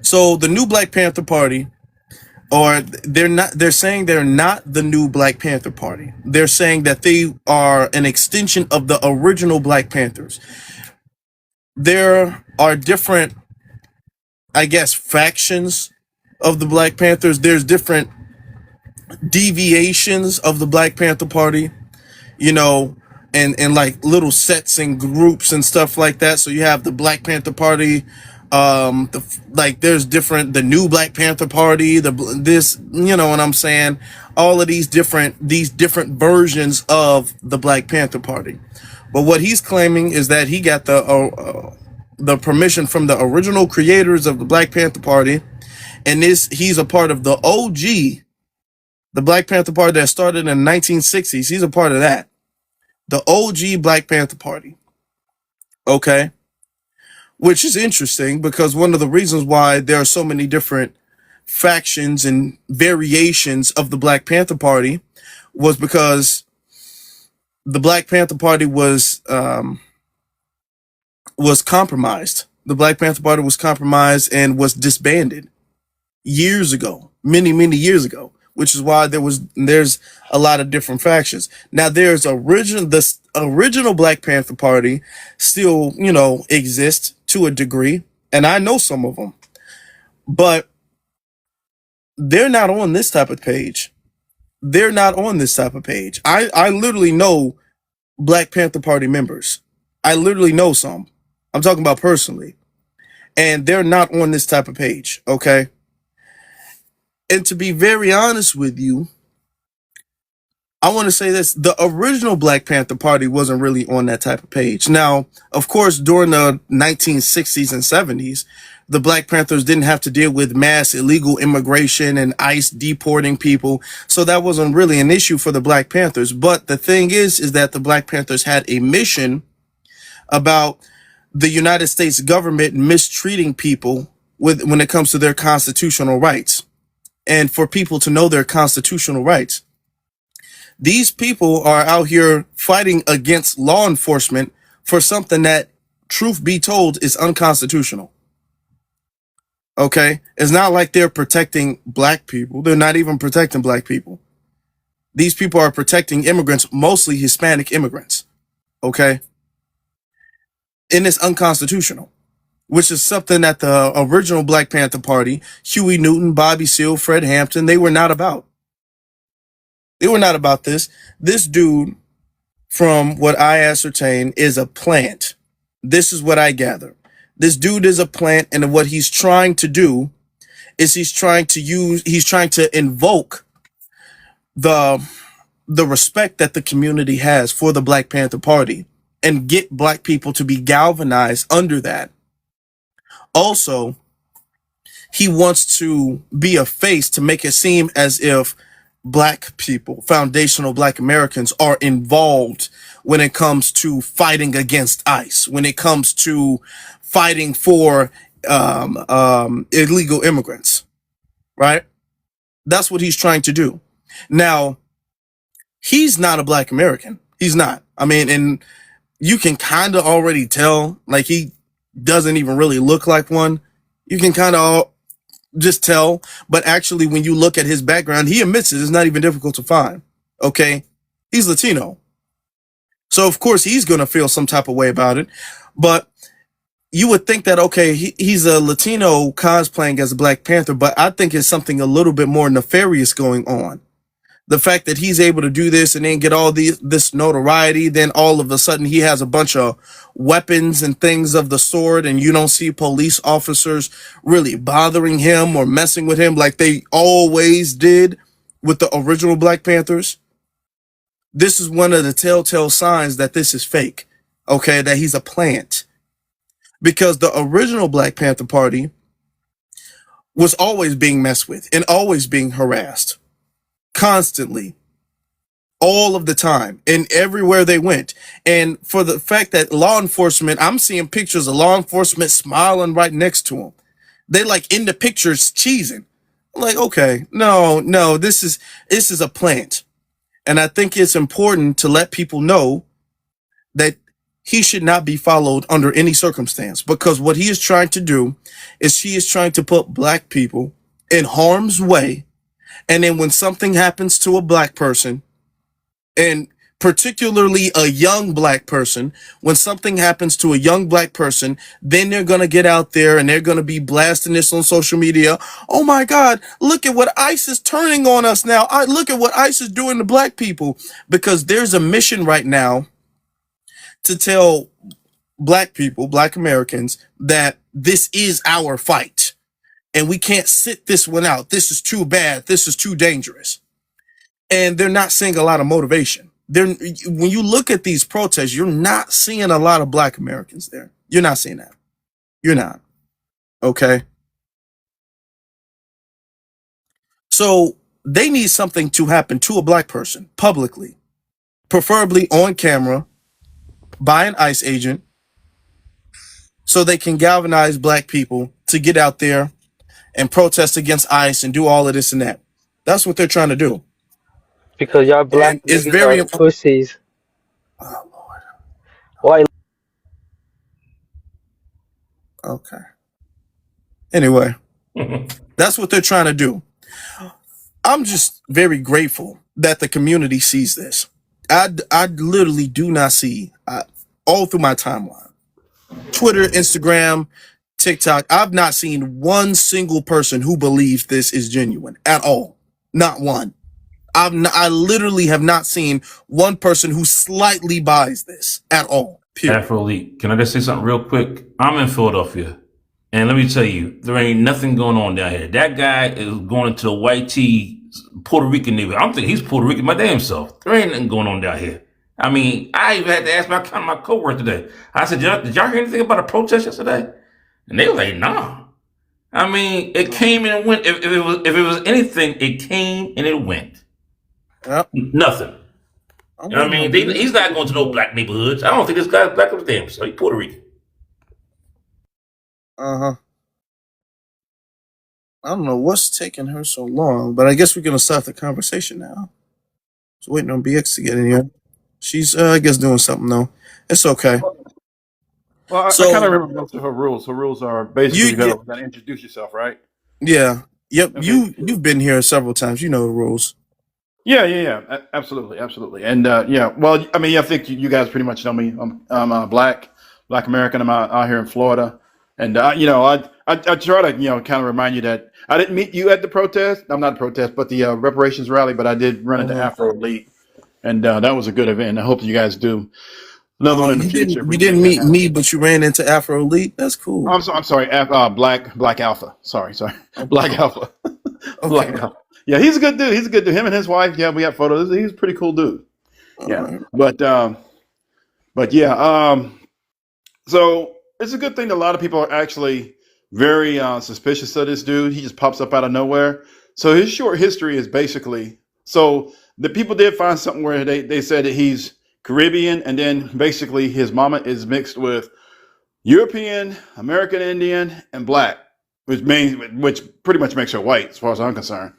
So the new Black Panther Party, or they're saying they're not the new Black Panther Party. They're saying that they are an extension of the original Black Panthers. There are different, I guess, factions of the Black Panthers. There's different deviations of the Black Panther Party, you know, and like little sets and groups and stuff like that. So you have the Black Panther Party, like there's different, the new Black Panther Party, this, you know what I'm saying? All of these different versions of the Black Panther Party. But what he's claiming is that he got the permission from the original creators of the Black Panther Party, and he's a part of the OG, the Black Panther Party that started in the 1960s. He's a part of that. The OG Black Panther Party. Okay. Which is interesting because one of the reasons why there are so many different factions and variations of the Black Panther Party was because the Black Panther Party was compromised. The Black Panther Party was compromised and was disbanded years ago, many years ago, which is why there's a lot of different factions. Now the original Black Panther Party still, exists to a degree, and I know some of them, but they're not on this type of page. They're not on this type of page. I literally know Black Panther Party members. I literally know some. I'm talking about personally. And they're not on this type of page, okay? And to be very honest with you, I want to say this. The original Black Panther Party wasn't really on that type of page. Now, of course, during the 1960s and 70s, the Black Panthers didn't have to deal with mass illegal immigration and ICE deporting people. So that wasn't really an issue for the Black Panthers. But the thing is that the Black Panthers had a mission about the United States government mistreating people when it comes to their constitutional rights, and for people to know their constitutional rights. These people are out here fighting against law enforcement for something that, truth be told, is unconstitutional. Okay? It's not like they're protecting black people. They're not even protecting black people. These people are protecting immigrants, mostly Hispanic immigrants. Okay? And it's unconstitutional, which is something that the original Black Panther Party, Huey Newton, Bobby Seale, Fred Hampton, they were not about. They were not about this. This dude, from what I ascertain, is a plant. This is what I gather. This dude is a plant, and what he's trying to do is he's trying to invoke the respect that the community has for the Black Panther Party and get black people to be galvanized under that. Also, he wants to be a face to make it seem as if black people, foundational black Americans, are involved when it comes to fighting against ICE, when it comes to fighting for illegal immigrants, right? That's what he's trying to do. Now, he's not a black American. He's not. I mean, and you can kind of already tell, like, he doesn't even really look like one. You can kind of just tell, but actually when you look at his background, he admits it. It's not even difficult to find. Okay. He's Latino. So of course he's going to feel some type of way about it, but you would think that, okay, he's a Latino cosplaying as a Black Panther, but I think it's something a little bit more nefarious going on. The fact that he's able to do this and then get all this notoriety, then all of a sudden he has a bunch of weapons and things of the sort, and you don't see police officers really bothering him or messing with him like they always did with the original Black Panthers. This is one of the telltale signs that this is fake, okay, that he's a plant. Because the original Black Panther Party was always being messed with and always being harassed. Constantly, all of the time, and everywhere they went. And for the fact that law enforcement, I'm seeing pictures of law enforcement smiling right next to them. They like in the pictures cheesing. I'm like, okay, no, this is a plant. And I think it's important to let people know that he should not be followed under any circumstance, because what he is trying to do is he is trying to put black people in harm's way. And then when something happens to a black person, and particularly a young black person, when something happens to a young black person, then they're going to get out there and they're going to be blasting this on social media. Oh my God, look at what ICE is turning on us now. Look at what ICE is doing to black people. Because there's a mission right now to tell black people, black Americans, that this is our fight and we can't sit this one out. This is too bad. This is too dangerous. And they're not seeing a lot of motivation. When you look at these protests, you're not seeing a lot of black Americans there. You're not seeing that. You're not. Okay. So they need something to happen to a black person publicly, preferably on camera by an ICE agent, so they can galvanize black people to get out there and protest against ICE and do all of this and that. That's what they're trying to do. Because y'all black And it's niggas very are pussies. Oh Lord. Why? Okay. Anyway, that's what they're trying to do. I'm just very grateful that the community sees this. I literally do not see all through my timeline, Twitter, Instagram, TikTok. I've not seen one single person who believes this is genuine at all. Not one. I literally have not seen one person who slightly buys this at all. Period. Afro Elite, can I just say something real quick? I'm in Philadelphia, and let me tell you, there ain't nothing going on down here. That guy is going into the white tee Puerto Rican neighborhood. I'm thinking he's Puerto Rican my damn self. There ain't nothing going on down here. I mean, I even had to ask my coworker today. I said, did y'all hear anything about a protest yesterday? And they were like, nah. I mean, it came and it went. If it was anything, it came and it went. Yep. Nothing. You know what I mean? He's not going to no black neighborhoods. I don't think this guy's black of damn, so he's Puerto Rican. I don't know what's taking her so long, but I guess we're gonna start the conversation now. So waiting on BX to get in here. She's I guess doing something though. It's okay. Well, I kind of remember most of her rules. Her rules are basically you gotta introduce yourself, right? Yeah. Yep. Okay. You've been here several times. You know the rules. Yeah. Absolutely. And yeah, well, I mean, I think you guys pretty much know me. I'm black American. I'm out here in Florida, and you know, I try to kind of remind you that I didn't meet you at the protest. I'm not a protest, but the reparations rally. But I did run into Afro Elite, and that was a good event. I hope you guys do another one in the future. You didn't meet me, but you ran into Afro Elite. That's cool. I'm sorry. Black Alpha. Sorry. Black Alpha. Okay. Black Alpha. Yeah, he's a good dude. Him and his wife. Yeah, we have photos. He's a pretty cool dude. Yeah, but yeah. So it's a good thing that a lot of people are actually very suspicious of this dude. He just pops up out of nowhere. So his short history is basically, so the people did find something where they said that he's Caribbean, and then basically his mama is mixed with European, American Indian, and black, which pretty much makes her white as far as I'm concerned.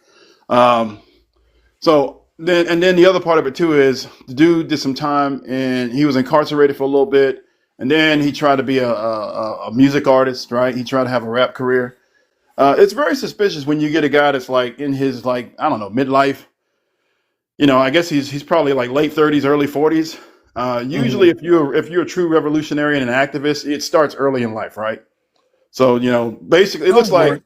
So then the other part of it too is the dude did some time and he was incarcerated for a little bit, and then he tried to be a music artist, right? He tried to have a rap career. It's very suspicious when you get a guy that's like in his I don't know, midlife. I guess he's probably like late 30s, early 40s. Usually if you're a true revolutionary and an activist, it starts early in life, right? So, basically it looks like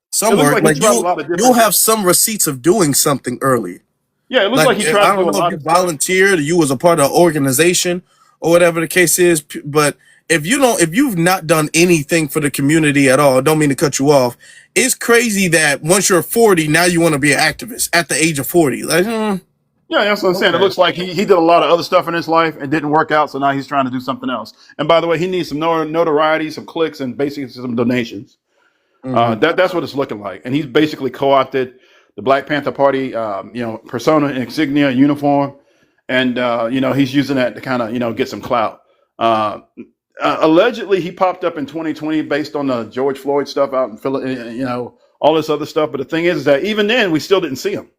some work. Like you'll have some receipts of doing something early. Yeah, it looks like he tried to do a lot of stuff. Volunteered, you was a part of an organization or whatever the case is. But if you've not done anything for the community at all, don't mean to cut you off. It's crazy that once you're 40, now you want to be an activist at the age of 40. Yeah, that's what I'm saying. It looks like he did a lot of other stuff in his life and didn't work out, so now he's trying to do something else. And by the way, he needs some notoriety, some clicks, and basically some donations. That's what it's looking like. And he's basically co-opted the Black Panther Party, persona, insignia, uniform, and he's using that to kind of get some clout. Allegedly, he popped up in 2020 based on the George Floyd stuff out in Philadelphia, all this other stuff. But the thing is that even then, we still didn't see him.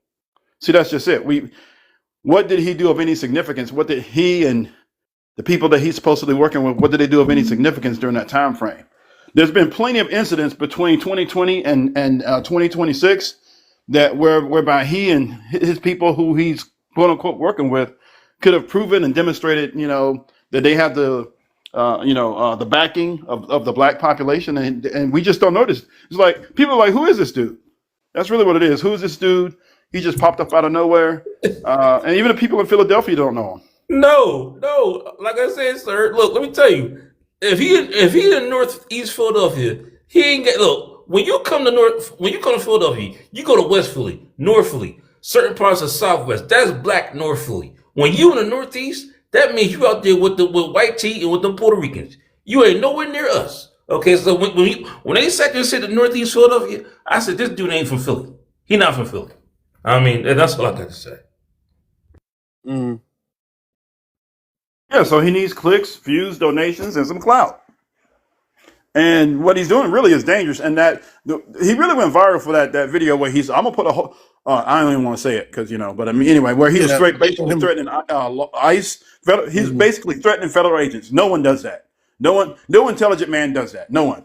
See, that's just it. What did he do of any significance? What did he and The people that he's supposedly working with, what did they do of any significance during that time frame? There's been plenty of incidents between 2020 and 2026 that whereby he and his people who he's quote unquote working with could have proven and demonstrated, that they have the the backing of the black population, and we just don't notice. It's like people are like, who is this dude? That's really what it is. Who is this dude? He just popped up out of nowhere, and even the people in Philadelphia don't know him. No. Like I said, sir. Look, let me tell you. If he in Northeast Philadelphia, he ain't get. Look, when you come to Philadelphia, you go to West Philly, North Philly, certain parts of Southwest. That's black North Philly. When you in the Northeast, that means you out there with white tea and with the Puerto Ricans. You ain't nowhere near us. Okay, so when they sat there and said the Northeast Philadelphia, I said this dude ain't from Philly. He not from Philly. I mean, that's all I got to say. Mm. Yeah, so he needs clicks, views, donations, and some clout. And what he's doing really is dangerous. And he really went viral for that video where I'm gonna put a whole. I don't even want to say it because but I mean anyway, where he was basically threatening ICE. He's basically threatening federal agents. No one does that. No intelligent man does that. No one.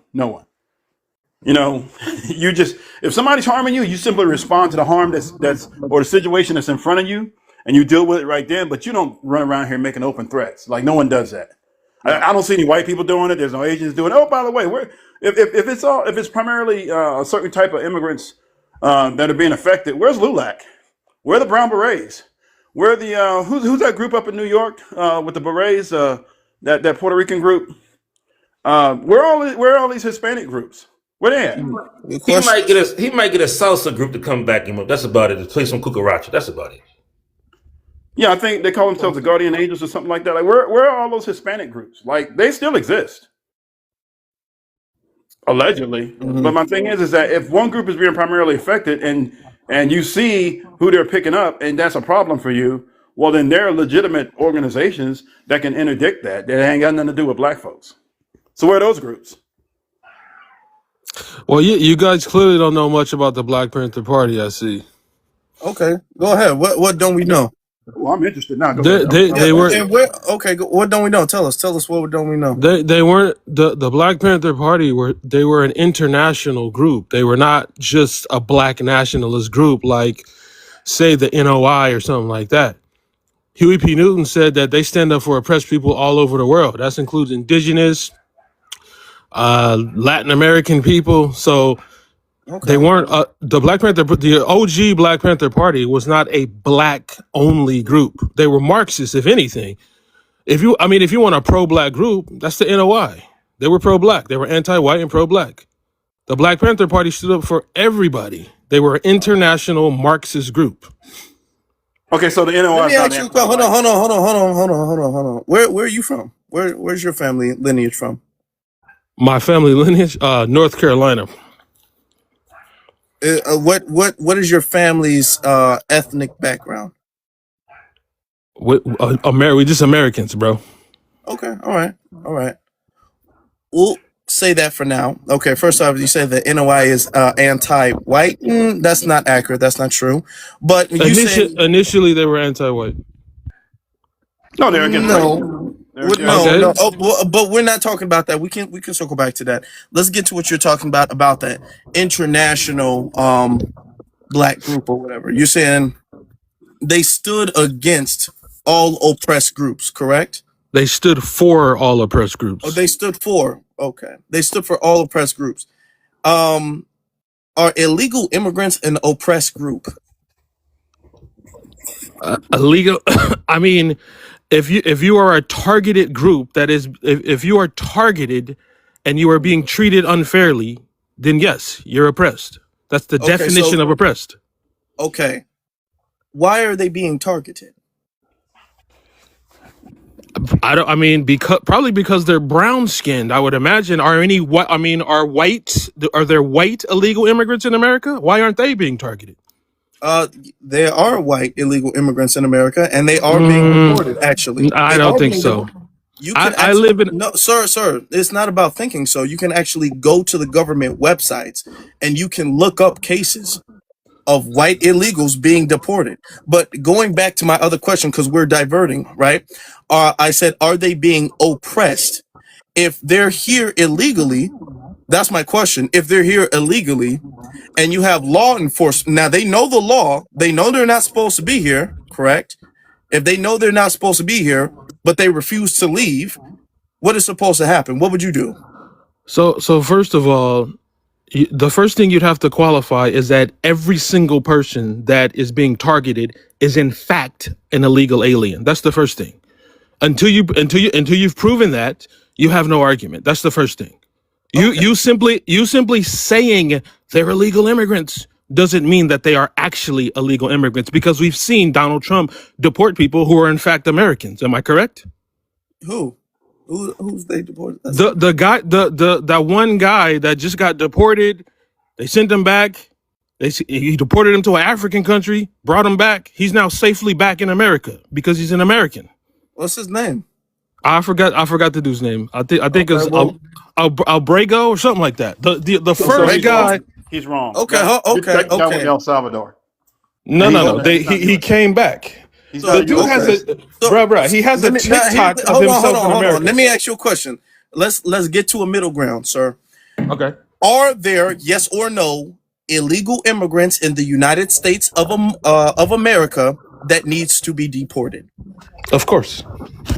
You just, if somebody's harming you, you simply respond to the harm that's or the situation that's in front of you, and you deal with it right then. But you don't run around here making open threats. Like no one does that. I don't see any white people doing it. There's no Asians doing it. Oh, by the way, if it's primarily a certain type of immigrants that are being affected, where's LULAC? Where are the Brown Berets? Where are the who's that group up in New York with the Berets? That Puerto Rican group. Where are all these Hispanic groups? Where they at? He might get a salsa group to come back him up. That's about it. To play some cucaracha. That's about it. Yeah, I think they call themselves the Guardian Angels or something like that. Like, where are all those Hispanic groups? Like, they still exist, allegedly. Mm-hmm. But my thing is that if one group is being primarily affected, and you see who they're picking up, and that's a problem for you, well, then there are legitimate organizations that can interdict that. That ain't got nothing to do with black folks. So where are those groups? Well, you guys clearly don't know much about the Black Panther Party, I see. Okay, go ahead. What don't we know? Well, I'm interested now. They weren't. What don't we know? Tell us what don't we know? They weren't the Black Panther Party they were an international group. They were not just a black nationalist group like, say, the NOI or something like that. Huey P. Newton said that they stand up for oppressed people all over the world. That includes indigenous, Latin American people. So they weren't the Black Panther. The OG Black Panther Party was not a black only group. They were Marxists, if anything. If you want a pro-black group, that's the NOI. They were pro-black. They were anti-white and pro-black. The Black Panther Party stood up for everybody. They were an international Marxist group. Okay, so the NOI. Let me ask you. Hold on. Where are you from? Where's your family lineage from? My family lineage, North Carolina. What is your family's ethnic background? We just Americans, bro. Okay, all right. We'll say that for now. Okay, first off, you say the NOI is anti-white. That's not accurate. That's not true. But initially they were anti-white. No, they're against no. No. Oh, but we're not talking about that. We can circle back to that. Let's get to what you're talking about that international black group or whatever. You're saying they stood against all oppressed groups, correct? They stood for all oppressed groups. Oh, they stood for. Okay. They stood for all oppressed groups. Are illegal immigrants an oppressed group? Illegal. I mean, if you are a targeted group, that is, if you are targeted and you are being treated unfairly, then yes, you're oppressed. That's the definition of oppressed. Okay. Why are they being targeted? Probably because they're brown skinned. I would imagine. Are there white illegal immigrants in America? Why aren't they being targeted? There are white illegal immigrants in America, and they are being reported. Actually, I don't think so. Sir. It's not about thinking so. You can actually go to the government websites and you can look up cases. of white illegals being deported. But going back to my other question, because we're diverting, right? I said, are they being oppressed? If they're here illegally, that's my question. If they're here illegally and you have law enforcement, now they know the law, they know they're not supposed to be here, correct? If they know they're not supposed to be here, but they refuse to leave, what is supposed to happen? What would you do? So first of all, the first thing you'd have to qualify is that every single person that is being targeted is in fact an illegal alien. That's the first thing. Until you've proven that, you have no argument. That's the first thing. You simply saying they're illegal immigrants doesn't mean that they are actually illegal immigrants, because we've seen Donald Trump deport people who are in fact Americans. Am I correct? Who's they deported? The guy, that one guy that just got deported, they sent him back. He deported him to an African country, brought him back. He's now safely back in America because he's an American. What's his name? I forgot the dude's name. I think Okay, it's well- Albrego or something like that. The first guy. He's wrong. Okay, That guy went okay. to El Salvador. No. He came back. He's So not The dude US has citizen. bruh. He has a TikTok of himself in America. Let me ask you a question. Let's get to a middle ground, sir. Okay. Are there, yes or no, illegal immigrants in the United States of America that needs to be deported? Of course.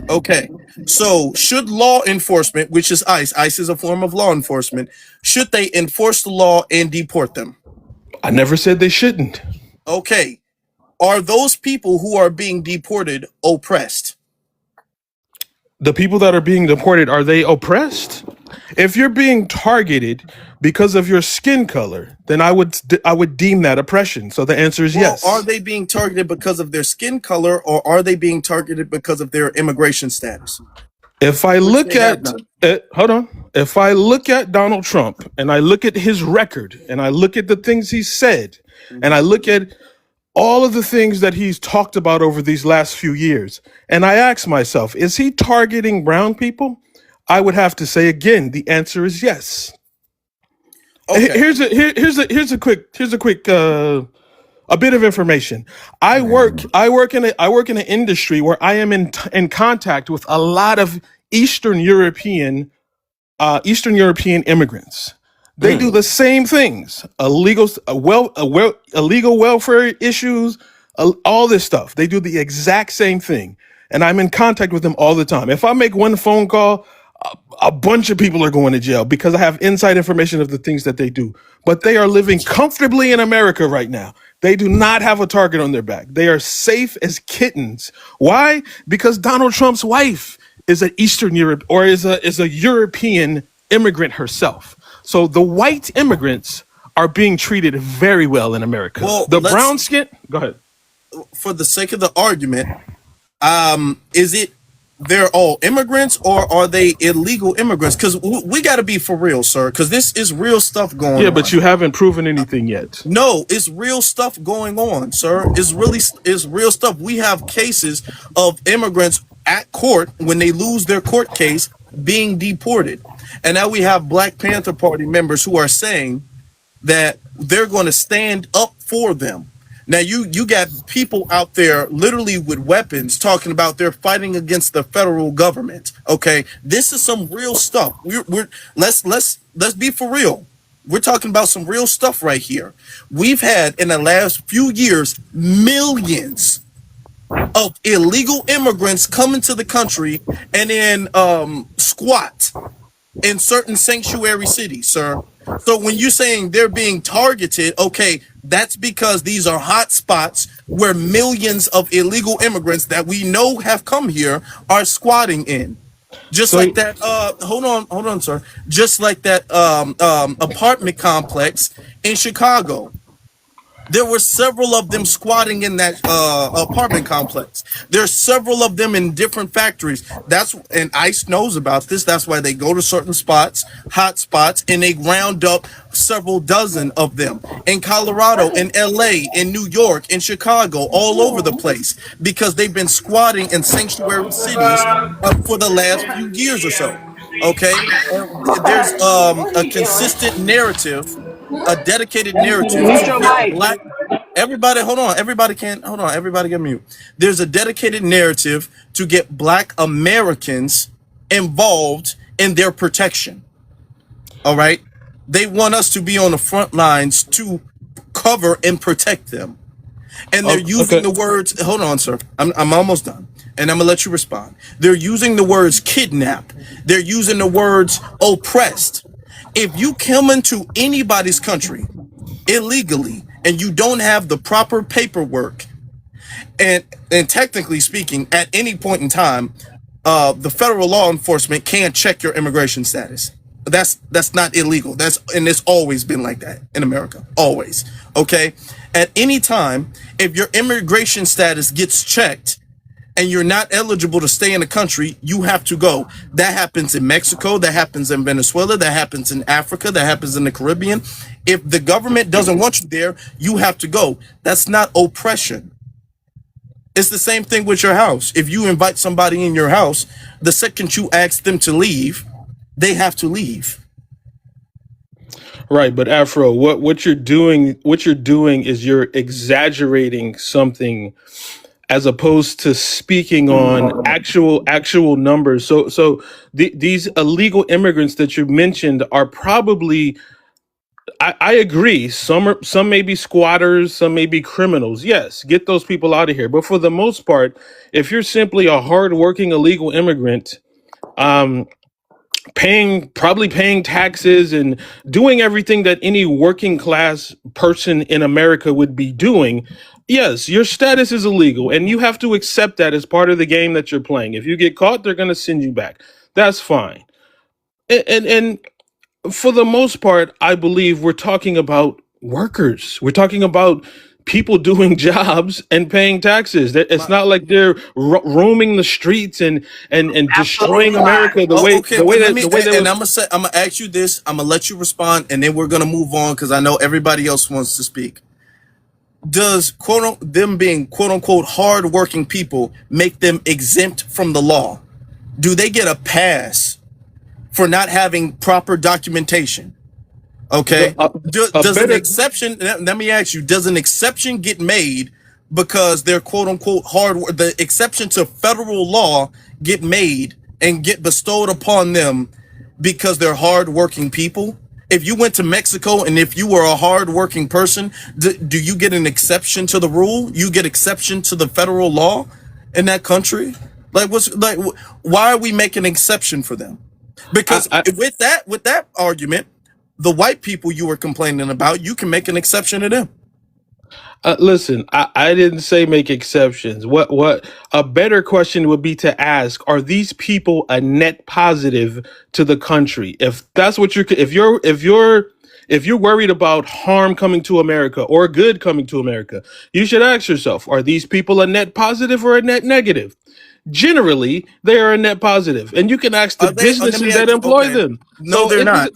Okay. So should law enforcement, which is ICE is a form of law enforcement, should they enforce the law and deport them? I never said they shouldn't. Okay. Are those people who are being deported oppressed? The people that are being deported, are they oppressed? If you're being targeted because of your skin color, then I would deem that oppression. So the answer is yes. Are they being targeted because of their skin color, or are they being targeted because of their immigration status? If I look they have at hold on. If I look at Donald Trump and I look at his record and I look at the things he said and I look at all of the things that he's talked about over these last few years, and I ask myself, is he targeting brown people? I would have to say again, the answer is yes. Okay. Here's a quick a bit of information. I work in an industry where I am in contact with a lot of Eastern European immigrants. They do the same things: illegal welfare issues, all this stuff. They do the exact same thing, and I'm in contact with them all the time. If I make one phone call, a bunch of people are going to jail because I have inside information of the things that they do. But they are living comfortably in America right now. They do not have a target on their back. They are safe as kittens. Why? Because Donald Trump's wife is an Eastern Europe or is a European immigrant herself. So the white immigrants are being treated very well in America. Well, the brown skin. Go ahead. For the sake of the argument, is it they're all immigrants or are they illegal immigrants? Because we got to be for real, sir. Because this is real stuff going on. Yeah, but you haven't proven anything yet. No, it's real stuff going on, sir. It's real stuff. We have cases of immigrants at court when they lose their court case being deported. And now we have Black Panther Party members who are saying that they're going to stand up for them. Now you got people out there literally with weapons talking about they're fighting against the federal government. Okay, this is some real stuff. Let's be for real. We're talking about some real stuff right here. We've had in the last few years millions of illegal immigrants come into the country and then squat in certain sanctuary cities, sir. So when you're saying they're being targeted, okay, that's because these are hot spots where millions of illegal immigrants that we know have come here are squatting in. Just So- like that, hold on, sir. Just like that apartment complex in Chicago. There were several of them squatting in that apartment complex. There's several of them in different factories. And ICE knows about this. That's why they go to certain spots, hot spots, and they round up several dozen of them in Colorado, in LA, in New York, in Chicago, all over the place, because they've been squatting in sanctuary cities for the last few years or so. Okay, there's a consistent narrative, a dedicated narrative to get black. Everybody, hold on. Everybody can't hold on. Everybody get mute. There's a dedicated narrative to get Black Americans involved in their protection. All right, they want us to be on the front lines to cover and protect them, and they're using Okay. the words. Hold on, sir. I'm almost done, and I'm gonna let you respond. They're using the words kidnap. They're using the words oppressed. If you come into anybody's country illegally and you don't have the proper paperwork, and technically speaking, at any point in time, the federal law enforcement can check your immigration status. That's not illegal. And it's always been like that in America. Always. Okay. At any time, if your immigration status gets checked and you're not eligible to stay in the country, you have to go. That happens in Mexico. That happens in Venezuela. That happens in Africa. That happens in the Caribbean. If the government doesn't want you there, you have to go. That's not oppression. It's the same thing with your house. If you invite somebody in your house, the second you ask them to leave, they have to leave. Right, but Afro, what you're doing is you're exaggerating something as opposed to speaking on actual numbers. So these illegal immigrants that you mentioned are probably, I agree, some may be squatters, some may be criminals. Yes, get those people out of here. But for the most part, if you're simply a hardworking illegal immigrant, um, probably paying taxes and doing everything that any working class person in America would be doing, yes, your status is illegal and you have to accept that as part of the game that you're playing. If you get caught, they're going to send you back. That's fine. And for the most part, I believe we're talking about workers. We're talking about people doing jobs and paying taxes. It's not like they're roaming the streets and destroying Absolutely not. America the Oh, way okay, the way but let that me, the way that and was. I'm gonna ask you this. I'm gonna let you respond, and then we're gonna move on because I know everybody else wants to speak. Does them being quote unquote hardworking people make them exempt from the law? Do they get a pass for not having proper documentation? The, Okay. a Does an better exception, let me ask you, does an exception get made because they're quote unquote the exception to federal law get made and get bestowed upon them because they're hardworking people? If you went to Mexico and if you were a hardworking person, do you get an exception to the rule? You get exception to the federal law in that country? Like, why are we making an exception for them? Because I, with that argument, the white people you were complaining about, you can make an exception to them. Listen, I didn't say make exceptions. What a better question would be to ask: are these people a net positive to the country? If that's what if you're worried about harm coming to America or good coming to America, you should ask yourself: are these people a net positive or a net negative? Generally, they are a net positive, and you can ask the Are they? Let me businesses that ask you. employ Okay, them. no, So they're not.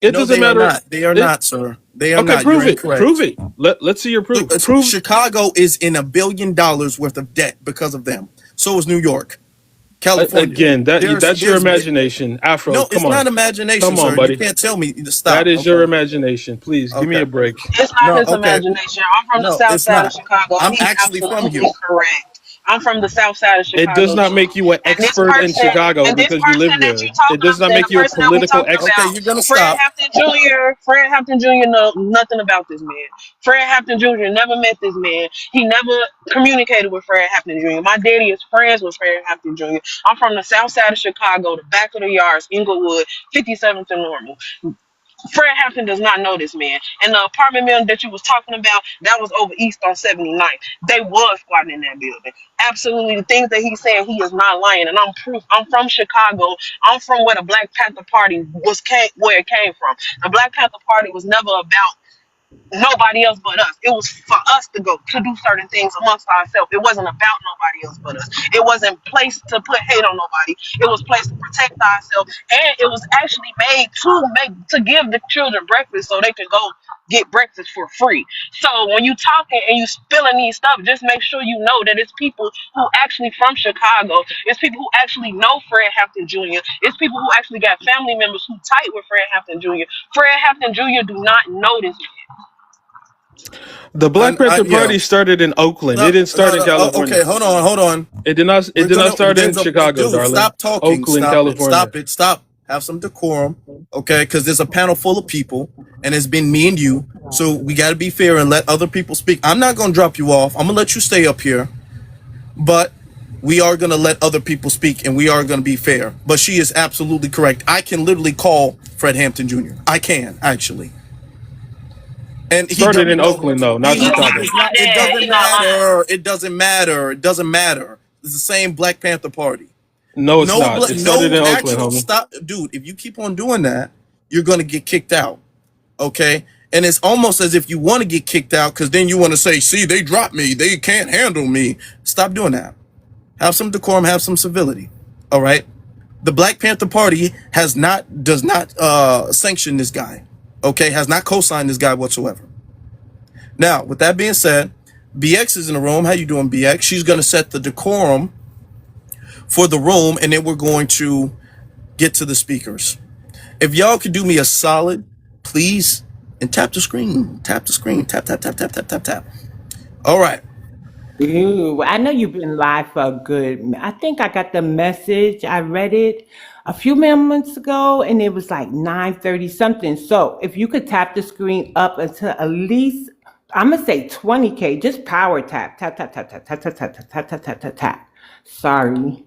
it No, doesn't they are matter. not. They are It, not, sir. They are okay, not. You're prove it. Prove incorrect. it. Let's see your Look, proof. Prove. Chicago is in $1 billion worth of debt because of them. So is New York, California. Again, that's your There's imagination. Afro, no. come It's on. not imagination, Come on, sir. You buddy. can't tell me to That stop. is your Okay. imagination. Please give me Okay. a break. It's not No. his Okay. imagination. I'm from the No, south it's side of not. Chicago, and I'm he's actually from absolutely here. correct. I'm from the south side of It does Chicago not too. make you an And this expert in person, Chicago and this because you live person that there. you It talking does not about, make the you a person that we political talking expert. Okay, about, you're gonna Fred stop. Hampton Jr. Fred Hampton Jr. know nothing about this man. Fred Hampton Jr. never met this man. He never communicated with Fred Hampton Jr. My daddy is friends with Fred Hampton Jr. I'm from the south side of Chicago, the back of the yards, Inglewood, 57th and Normal. Fred Hampton does not know this man. And the apartment building that you was talking about, that was over east on 79th. They was squatting in that building. Absolutely. The things that he's saying, he is not lying. And I'm proof. I'm from Chicago. I'm from where the Black Panther Party where it came from. The Black Panther Party was never about nobody else but us. It was for us to go to do certain things amongst ourselves. It wasn't about nobody else but us. It wasn't placed to put hate on nobody. It was placed to protect ourselves, and it was actually made to give the children breakfast so they could go get breakfast for free. So when you talking and you spilling these stuff, just make sure you know that it's people who actually from Chicago. It's people who actually know Fred Hampton Jr. It's people who actually got family members who tight with Fred Hampton Jr. Fred Hampton Jr. do not know this. The Black I Panther yeah. Party started in Oakland. It No, didn't no, start in no, California. okay, hold on, hold on. It did not. It We're did not gonna start in there's a Chicago, dude, darling. stop talking. Oakland, Stop it. California. Stop it. Stop. Have some decorum. Okay, because there's a panel full of people and it's been me and you. So we gotta be fair and let other people speak. I'm not gonna drop you off. I'm gonna let you stay up here, but we are gonna let other people speak and we are gonna be fair. But she is absolutely correct. I can literally call Fred Hampton Jr. I can actually. And he Started in no, Oakland though, not He Chicago. lying. My it dad, doesn't he not lying. matter. It doesn't matter. It doesn't matter. It's the same Black Panther Party. No, it's No, not. It started no in Oakland, actual homie. stop, dude. If you keep on doing that, you're gonna get kicked out. Okay, and it's almost as if you want to get kicked out because then you want to say, "See, they dropped me. They can't handle me." Stop doing that. Have some decorum. Have some civility. All right. The Black Panther Party does not sanction this guy. Okay, has not co-signed this guy whatsoever. Now, with that being said, BX is in the room. How you doing, BX? She's gonna set the decorum for the room, and then we're going to get to the speakers. If y'all could do me a solid, please, and tap the screen. Tap the screen. Tap, tap, tap, tap, tap, tap, tap. All right. Ooh, I know you've been live for a good. I think I got the message. I read it a few moments ago, and it was like 9:30 something. So if you could tap the screen up until at least, I'm gonna say 20K, just power tap, tap, tap, tap, tap, tap, tap, tap, tap, tap, tap, tap, tap, tap. Sorry.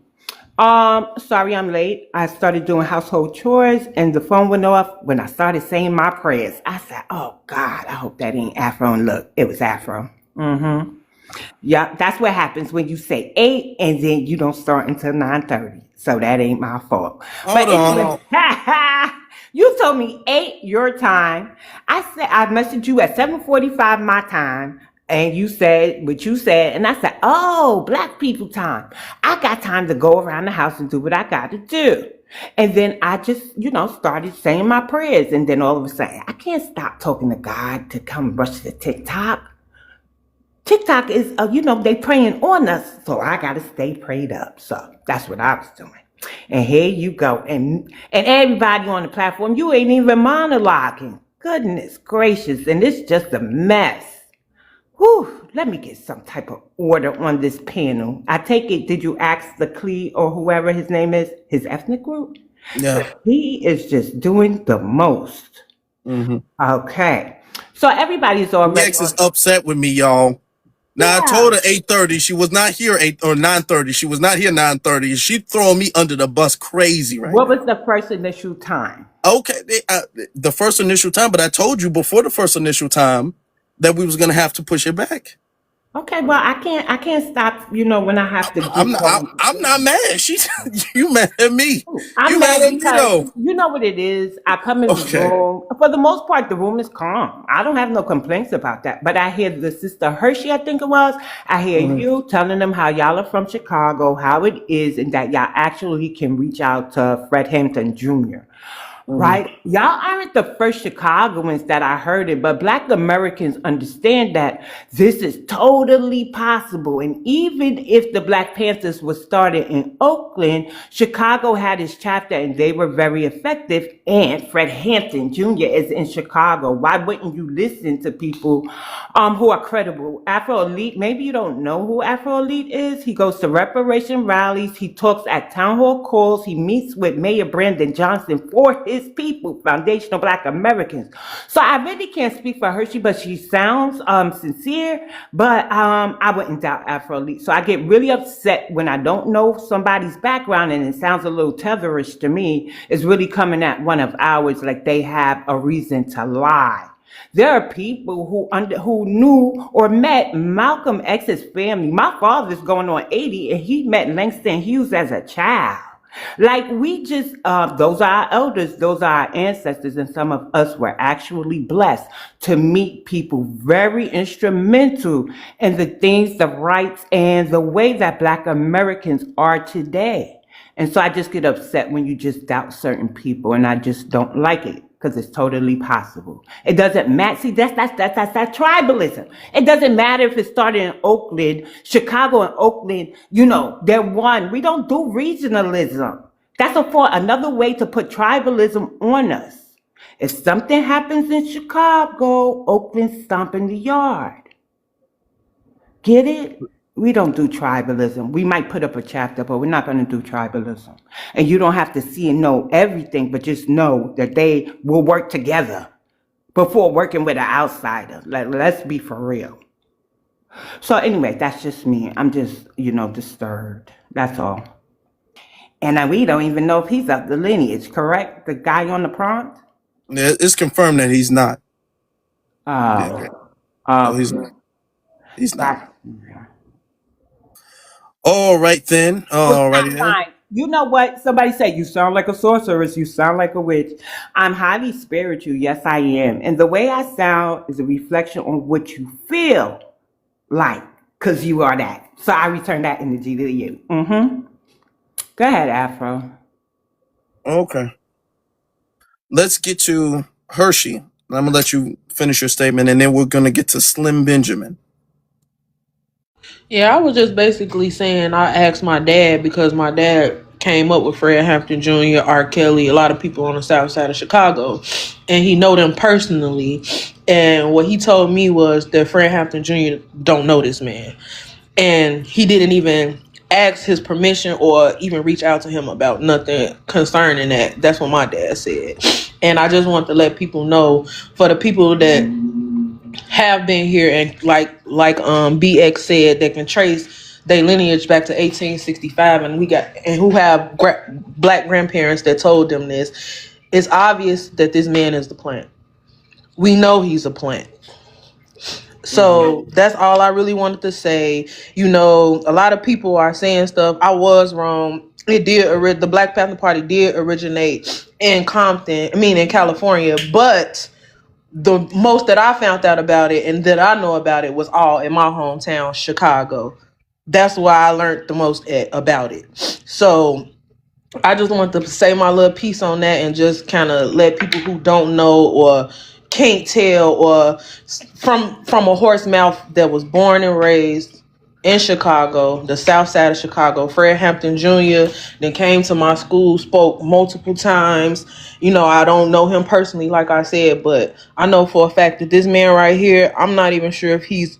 Sorry I'm late. I started doing household chores and the phone went off when I started saying my prayers. I said, "Oh God, I hope that ain't Afro." And look, it was Afro. Yeah, that's what happens when you say 8 and then you don't start until 9:30. So that ain't my fault. Hold But on. anyway, you told me 8 your time. I said I messaged you at 7:45 my time. And you said what you said, and I said, "Oh, black people time. I got time to go around the house and do what I got to do." And then I just, started saying my prayers. And then all of a sudden, I can't stop talking to God to come rush to TikTok. TikTok is, they praying on us, so I gotta stay prayed up. So that's what I was doing. And here you go, and everybody on the platform, you ain't even monologuing. Goodness gracious, and it's just a mess. Whew, let me get some type of order on this panel. I take it, did you ask the Klee or whoever his name is, his ethnic group? Yeah. He is just doing the most. Mm-hmm. Okay, so everybody's already BX is on. upset with me, y'all. Now I Yeah. told her 8:30. She was not here 8 or 9:30. She was not here 9:30. She throwing me under the bus crazy right What was now. the first initial time? Okay, the first initial time, but I told you before the first initial time that we was gonna have to push it back. Okay, well, I can't stop, when I have to I'm get not. going. I'm not mad. She's you mad at me. I'm You mad mad at me because though. you know what it is. I come in the Okay. room. For the most part, the room is calm. I don't have no complaints about that. But I hear the sister Hershey, I think it was. I hear you telling them how y'all are from Chicago, how it is, and that y'all actually can reach out to Fred Hampton Jr. Mhm. Right? Y'all aren't the first Chicagoans that I heard it, but Black Americans understand that this is totally possible. And even if the Black Panthers was started in Oakland, Chicago had its chapter and they were very effective. And Fred Hampton Jr. is in Chicago. Why wouldn't you listen to people who are credible? Afro Elite, maybe you don't know who Afro Elite is. He goes to reparation rallies. He talks at town hall calls. He meets with Mayor Brandon Johnson for his people, foundational Black Americans. So I really can't speak for Hershey, but she sounds sincere. But I wouldn't doubt Afro Elite. So I get really upset when I don't know somebody's background and it sounds a little tetherish to me. It's really coming at one of ours like they have a reason to lie. There are people who knew or met Malcolm X's family. My father's going on 80, and he met Langston Hughes as a child. Like we just, those are our elders, those are our ancestors, and some of us were actually blessed to meet people very instrumental in the things, the rights, and the way that Black Americans are today. And so I just get upset when you just doubt certain people, and I just don't like it because it's totally possible. It doesn't matter. See, that's that tribalism. It doesn't matter if it started in Oakland, Chicago, and Oakland. They're one. We don't do regionalism. That's for another way to put tribalism on us. If something happens in Chicago, Oakland's stomping the yard. Get it? We don't do tribalism. We might put up a chapter, but we're not going to do tribalism. And you don't have to see and know everything, but just know that they will work together before working with an outsider. Let's be for real. So anyway, that's just me. I'm just, disturbed. That's all. And we don't even know if he's of the lineage, correct? The guy on the prompt? It's confirmed that he's not. Yeah. Oh, No, he's not. that's, All right then. All righty then. fine. You know what? Somebody said you sound like a sorceress. You sound like a witch. I'm highly spiritual. Yes, I am. And the way I sound is a reflection on what you feel like, because you are that. So I return that energy to you. Go ahead, Afro. Okay. Let's get to Hershey. I'm gonna let you finish your statement, and then we're gonna get to Slim Benjamin. Yeah, I was just basically saying I asked my dad because my dad came up with Fred Hampton Jr., R. Kelly, a lot of people on the south side of Chicago, and he know them personally. And what he told me was that Fred Hampton Jr. don't know this man. And he didn't even ask his permission or even reach out to him about nothing concerning that. That's what my dad said. And I just want to let people know, for the people that have been here and like BX said, they can trace their lineage back to 1865, and who have black grandparents that told them this. It's obvious that this man is the plant. We know he's a plant. So that's all I really wanted to say. A lot of people are saying stuff. I was wrong. The Black Panther Party did originate in California, but the most that I found out about it and that I know about it was all in my hometown, Chicago. That's why I learned the most about it. So I just want to say my little piece on that and just kind of let people who don't know or can't tell or from a horse mouth that was born and raised in Chicago, the south side of Chicago, Fred Hampton Jr., then came to my school, spoke multiple times. I don't know him personally, like I said, but I know for a fact that this man right here, I'm not even sure if he's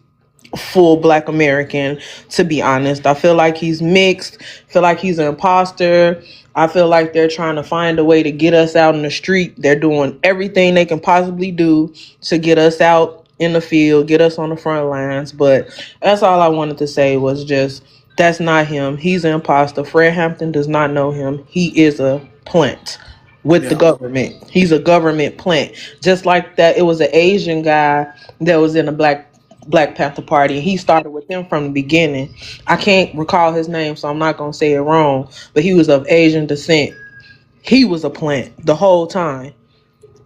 full Black American, to be honest. I feel like he's mixed. I feel like he's an imposter. I feel like they're trying to find a way to get us out in the street. They're doing everything they can possibly do to get us out in the field, get us on the front lines. But that's all I wanted to say was just, that's not him. He's an imposter. Fred Hampton does not know him. He is a plant with the government. He's a government plant. Just like that, it was an Asian guy that was in a Black Panther Party, and he started with them from the beginning. I can't recall his name, so I'm not going to say it wrong, but he was of Asian descent. He was a plant the whole time.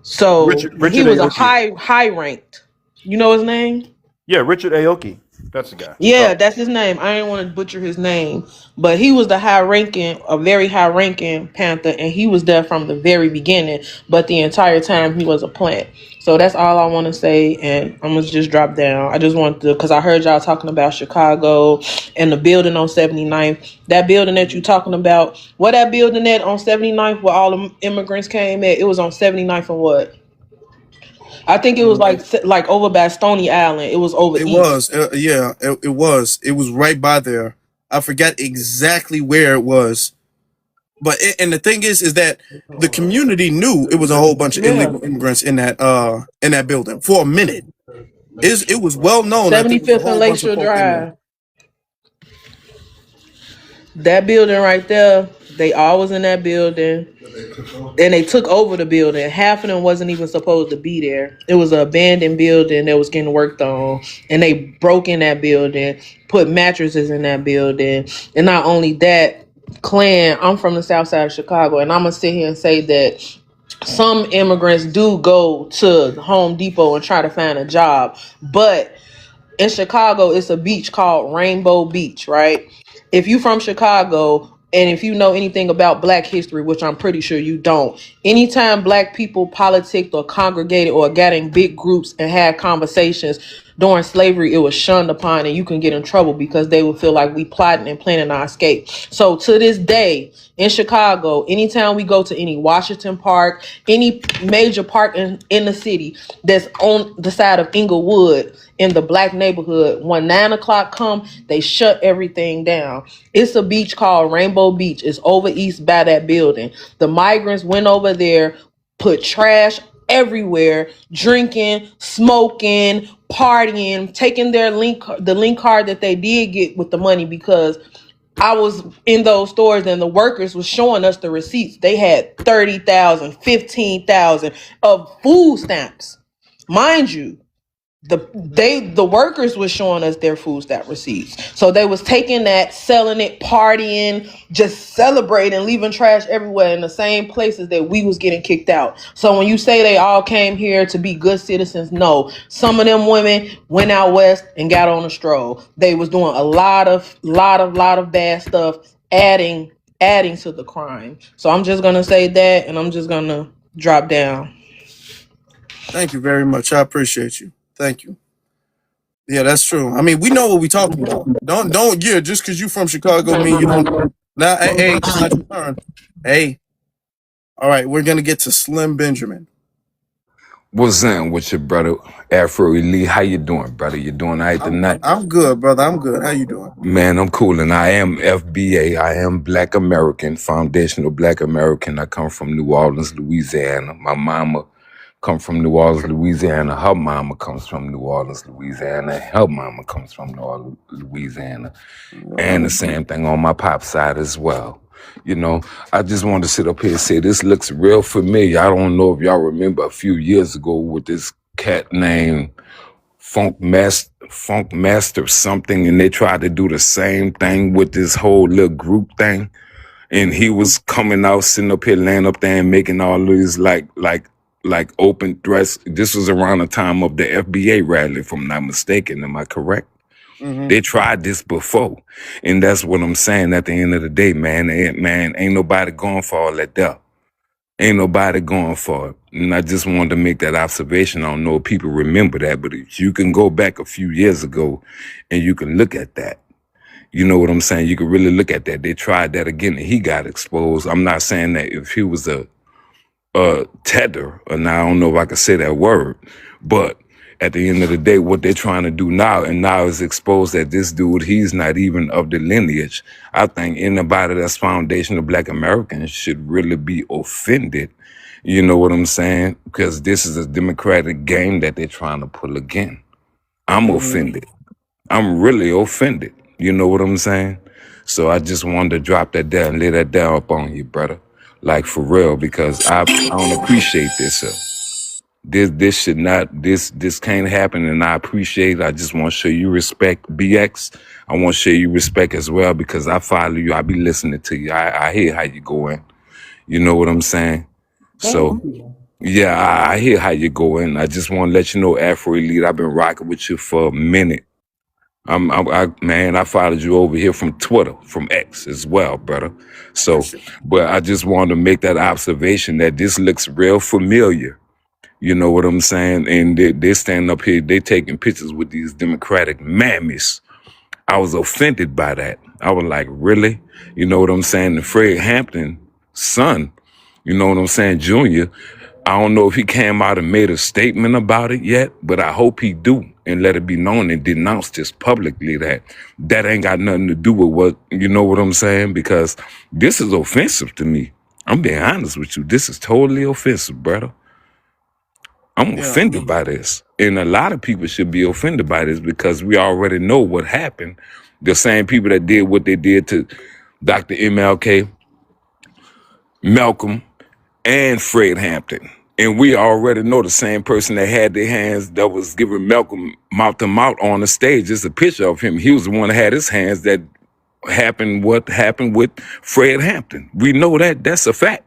So Richard he was Aoki. a high ranked. You know his name? Yeah, Richard Aoki. That's the guy. Yeah, that's his name. I didn't want to butcher his name, but he was a very high ranking Panther, and he was there from the very beginning, but the entire time he was a plant. So that's all I want to say, and I'm going to just drop down. I just want to, because I heard y'all talking about Chicago and the building on 79th. That building that you talking about, what that building at on 79th where all the immigrants came at, it was on 79th and what? I think it was like over by Stony Island. It was over It east. was, it was. It was right by there. I forget exactly where it was, but and the thing is that the community knew it was a whole bunch of illegal immigrants in that building for a minute. It was well known that there was a 75th and whole bunch of Lakeshore folk in there. Drive. That building right there, they all was in that building. And they took over the building. Half of them wasn't even supposed to be there. It was an abandoned building that was getting worked on. And they broke in that building, put mattresses in that building. And not only that, I'm from the south side of Chicago, and I'm going to sit here and say that some immigrants do go to Home Depot and try to find a job. But in Chicago, it's a beach called Rainbow Beach, right? If you from Chicago and if you know anything about Black history, which I'm pretty sure you don't, anytime Black people politicked or congregated or got in big groups and had conversations, during slavery, it was shunned upon, and you can get in trouble because they would feel like we plotting and planning our escape. So to this day, in Chicago, anytime we go to any Washington Park, any major park in the city that's on the side of Inglewood in the black neighborhood, when 9 o'clock come, they shut everything down. It's a beach called Rainbow Beach. It's over east by that building. The migrants went over there, put trash everywhere, drinking, smoking, partying, taking the link card that they did get with the money, because I was in those stores and the workers was showing us the receipts. They had 30,000, 15,000 of food stamps. Mind you, the workers was showing us their food stamp receipts. So they was taking that, selling it, partying, just celebrating, leaving trash everywhere in the same places that we was getting kicked out. So when you say they all came here to be good citizens, no. Some of them women went out west and got on a stroll. They was doing a lot of bad stuff, adding to the crime. So I'm just gonna say that, and I'm just gonna drop down. Thank you very much. I appreciate you. Thank you. Yeah, that's true. I mean, we know what we're talking about. Don't. Yeah, just because you from Chicago, mean you don't. Now, hey, it's not your turn. Hey, all right, we're gonna get to Slim Benjamin. What's up with your brother Afro Elite? How you doing, brother? You doing all right tonight? I'm good, brother. I'm good. How you doing? Man, I'm cool, and I am FBA. I am Black American, foundational Black American. I come from New Orleans, Louisiana. My mama come from New Orleans, Louisiana. Her mama comes from New Orleans, Louisiana. Her mama comes from New Orleans, Louisiana. And the same thing on my pop side as well. You know, I just wanted to sit up here and say this looks real familiar. I don't know if y'all remember a few years ago with this cat named Funk Master something, and they tried to do the same thing with this whole little group thing. And he was coming out, sitting up here, laying up there and making all these like open threats. This was around the time of the FBA rally, if I'm not mistaken. Am I correct? Mm-hmm. They tried this before. And that's what I'm saying at the end of the day, man. Ain't nobody going for all that there. Ain't nobody going for it. And I just wanted to make that observation. I don't know if people remember that, but if you can go back a few years ago and you can look at that. You know what I'm saying? You can really look at that. They tried that again and he got exposed. I'm not saying that if he was a tether, and I don't know if I can say that word, but at the end of the day, what they're trying to do now, and now is exposed that this dude, he's not even of the lineage. I think anybody that's foundational Black Americans should really be offended. You know what I'm saying? Because this is a democratic game that they're trying to pull again. I'm offended. I'm really offended. You know what I'm saying? So I just wanted to drop that down, lay that down up on you, brother. Like for real, because I don't appreciate this. This should not, this can't happen, and I appreciate it. I just want to show you respect, BX. I want to show you respect as well because I follow you. I be listening to you. I hear how you going. You know what I'm saying? So, yeah, I hear how you going. I just want to let you know, Afro Elite, I've been rocking with you for a minute. I followed you over here from Twitter, from X as well, brother. So, but I just wanted to make that observation that this looks real familiar. You know what I'm saying? And they stand up here, they taking pictures with these Democratic mammies. I was offended by that. I was like, really? You know what I'm saying? The Fred Hampton son, you know what I'm saying, Junior, I don't know if he came out and made a statement about it yet, but I hope he do and let it be known and denounce this publicly that ain't got nothing to do with what, you know what I'm saying? Because this is offensive to me. I'm being honest with you. This is totally offensive, brother. I'm offended by this. And a lot of people should be offended by this because we already know what happened. The same people that did what they did to Dr. MLK, Malcolm, and Fred Hampton. And we already know the same person that had their hands that was giving Malcolm mouth to mouth on the stage. There's a picture of him. He was the one that had his hands that happened what happened with Fred Hampton. We know that. That's a fact.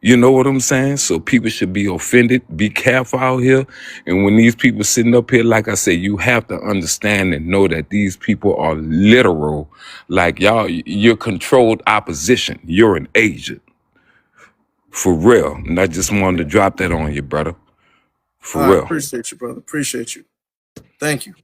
You know what I'm saying? So people should be offended. Be careful out here. And when these people sitting up here, like I say, you have to understand and know that these people are literal. Like y'all, you're controlled opposition. You're an agent. For real. And I just wanted to drop that on you, brother. For real. Appreciate you, brother. Appreciate you. Thank you.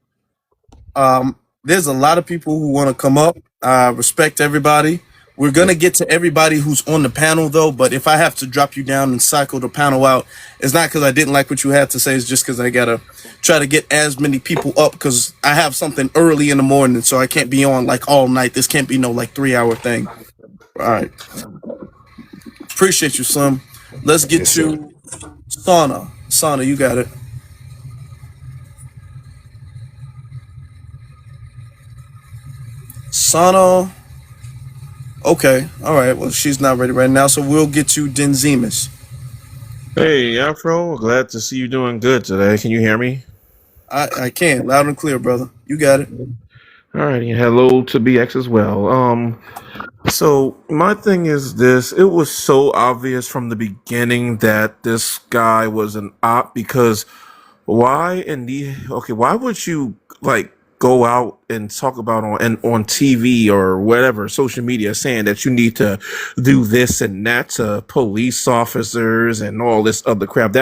There's a lot of people who want to come up. I respect everybody. We're gonna get to everybody who's on the panel though, but if I have to drop you down and cycle the panel out, it's not because I didn't like what you had to say. It's just because I gotta try to get as many people up because I have something early in the morning, so I can't be on like all night. This can't be no like 3 hour thing. All right. Appreciate you, Slim. Let's get Yes, sir. to Sauna. Sauna, you got it. Sauna. Okay. All right. Well, she's not ready right now, so we'll get you Denzimus. Hey, Afro, glad to see you doing good today. Can you hear me? I can. Loud and clear, brother. You got it. Alrighty, and hello to BX as well. So my thing is this: it was so obvious from the beginning that this guy was an op because why would you like go out and talk about on TV or whatever social media saying that you need to do this and that to police officers and all this other crap?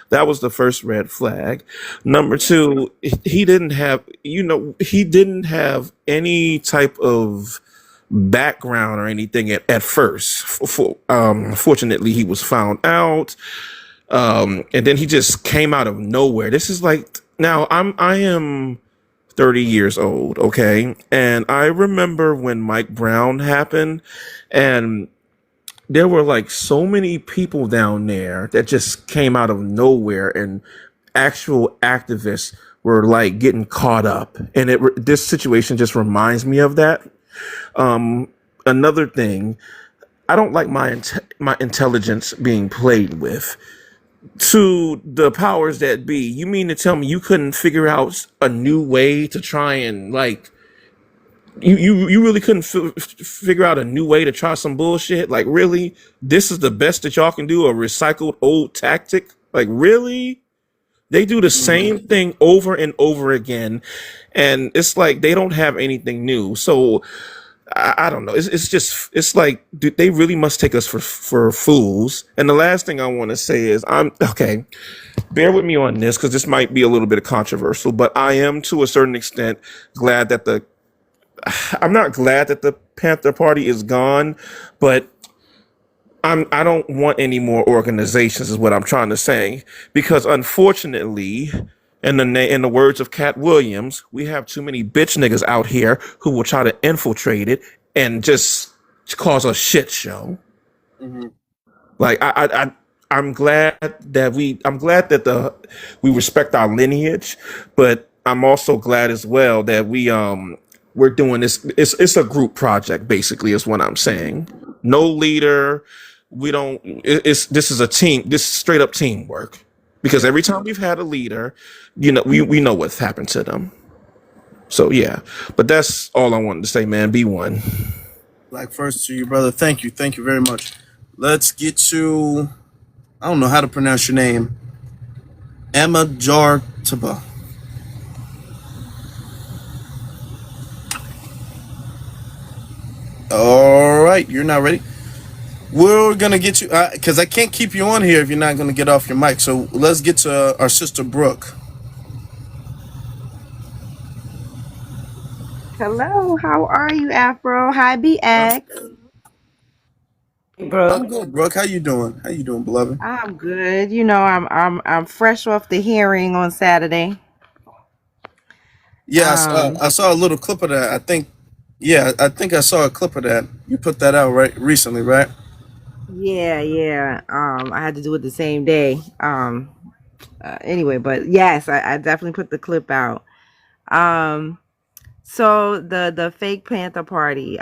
That was the first red flag. Number two, he didn't have any type of background or anything at first. Fortunately, he was found out, and then he just came out of nowhere. This is like now I am 30 years old, okay, and I remember when Mike Brown happened, and there were like so many people down there that just came out of nowhere, and actual activists were like getting caught up, and this situation just reminds me of that. Another thing, I don't like my intelligence being played with. To the powers that be, you mean to tell me you couldn't figure out a new way to try and like you really couldn't figure out a new way to try some bullshit? Like really, this is the best that y'all can do, a recycled old tactic? Like really? They do the same thing over and over again, and it's like they don't have anything new. So I don't know. It's like dude, they really must take us for fools. And the last thing I want to say is I'm okay. Bear with me on this because this might be a little bit controversial, but I am to a certain extent glad that the I'm not glad that the Panther Party is gone, but I don't want any more organizations is what I'm trying to say, because unfortunately, in the words of Cat Williams, we have too many bitch niggas out here who will try to infiltrate it and just cause a shit show. Mhm. Like I'm glad that we respect our lineage, but I'm also glad as well that we're doing this. It's a group project basically is what I'm saying. No leader. We don't. This is a team. This is straight up teamwork. Because Yeah. every time we've had a leader, we know what's happened to them. So yeah, but that's all I wanted to say, man. Be one. Black first to you, brother. Thank you. Thank you very much. Let's get to I don't know how to pronounce your name. Emma Jartaba. All right, you're not ready. We're gonna get you because I can't keep you on here if you're not gonna get off your mic. So let's get to our sister Brooke. Hello, how are you, Afro? Hi, BX. Hey, bro. I'm good, Brooke. How you doing? How you doing, beloved? I'm good. You know, I'm fresh off the hearing on Saturday. Yeah, Um, I saw a little clip of that. I think, yeah, I think I saw a clip of that. You put that out right recently, right? yeah. I had to do it the same day. Anyway, but yes, I definitely put the clip out. Um, so the fake Panther Party.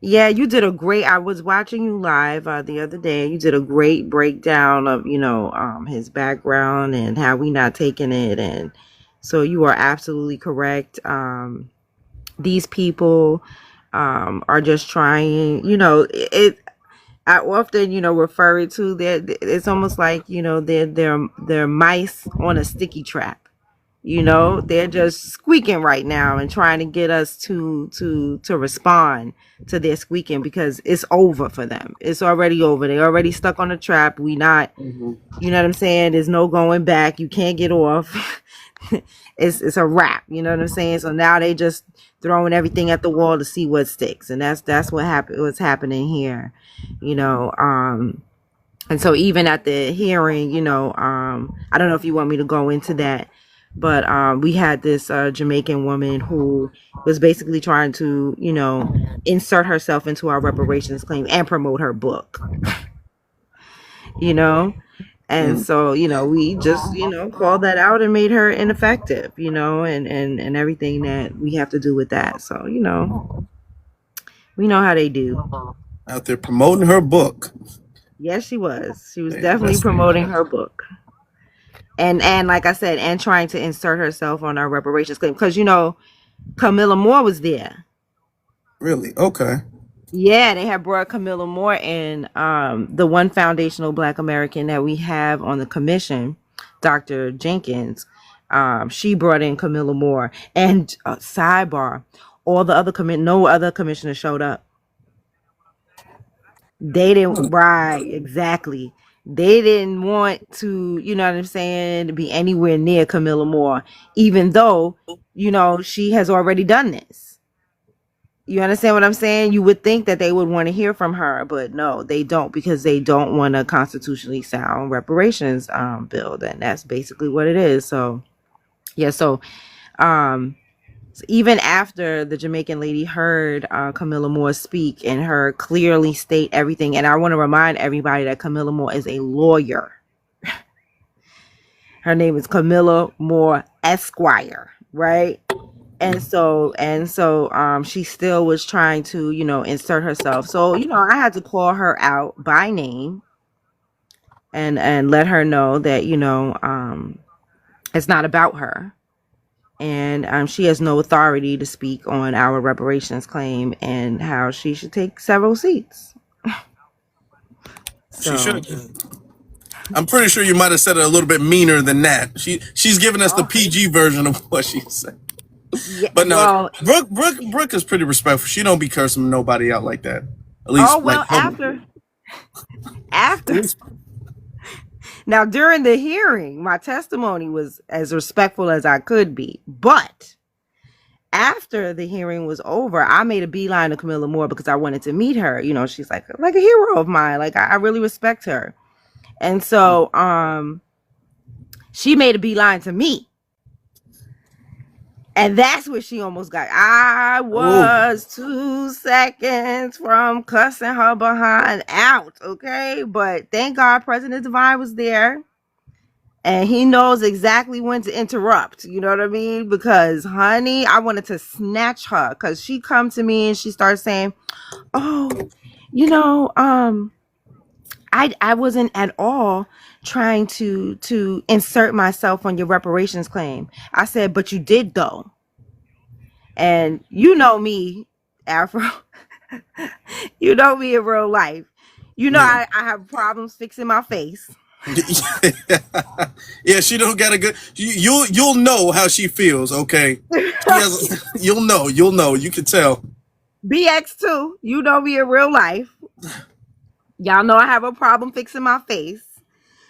Yeah, you did a great. I was watching you live the other day. You did a great breakdown of his background and how we not taking it, and so you are absolutely correct. These people are just trying. I often refer it to that. It's almost like they're mice on a sticky trap. You know, they're just squeaking right now and trying to get us to respond to their squeaking because it's over for them. It's already over. They already stuck on the trap. We not, Mhm. you know what I'm saying? There's no going back. You can't get off. It's a wrap. You know what I'm saying? So now they just throwing everything at the wall to see what sticks, and that's what happened. What's happening here, you know. And so even at the hearing, you know, I don't know if you want me to go into that, but we had this Jamaican woman who was basically trying to, you know, insert herself into our reparations claim and promote her book, you know. And Mm. so, you know, we just, you know, called that out and made her ineffective, you know, and everything that we have to do with that. So, you know, we know how they do. Out there promoting her book. Yes, she was. She was Hey, definitely that's promoting her book. And like I said, and trying to insert herself on our reparations claim because you know Camilla Moore was there. really okay. Yeah, they had brought Camilla Moore in. The one foundational Black American that we have on the commission, Dr. Jenkins. She brought in Camilla Moore. And sidebar, all the other no other commissioner showed up. They didn't, right, exactly. They didn't want to, you know what I'm saying, to be anywhere near Camilla Moore, even though, you know, she has already done this. You understand what I'm saying? You would think that they would want to hear from her, but no, they don't because they don't want a constitutionally sound reparations bill. And that's basically what it is. So, yeah, so even after the Jamaican lady heard Camilla Moore speak and her clearly state everything, and I want to remind everybody that Camilla Moore is a lawyer. Her name is Camilla Moore Esquire, right? And so she still was trying to, you know, insert herself. So, you know, I had to call her out by name and let her know that, you know, it's not about her. And she has no authority to speak on our reparations claim and how she should take several seats. She So, should. I'm pretty sure you might have said it a little bit meaner than that. She's giving us the oh, PG version of what she said. yeah, But no, well, Brooke is pretty respectful. She don't be cursing nobody out like that. At oh, least like well, publicly. after, now during the hearing, my testimony was as respectful as I could be, but after the hearing was over, I made a beeline to Camilla Moore because I wanted to meet her. You know, she's like a hero of mine. Like I really respect her. And so she made a beeline to me. And that's where she almost got. I Oh, was 2 seconds from cussing her behind out, okay? But thank God President Divine was there. And he knows exactly when to interrupt. You know what I mean? Because, honey, I wanted to snatch her. Because she come to me and she starts saying, oh, you know, I wasn't at all trying to insert myself on your reparations claim. I said, but you did though. And you know me, Afro. You know me in real life. You know yeah. I have problems fixing my face. Yeah, she don't got a good. You'll know how she feels. Okay, she has. You'll know. You can tell. BX2, you know me in real life. Y'all know I have a problem fixing my face.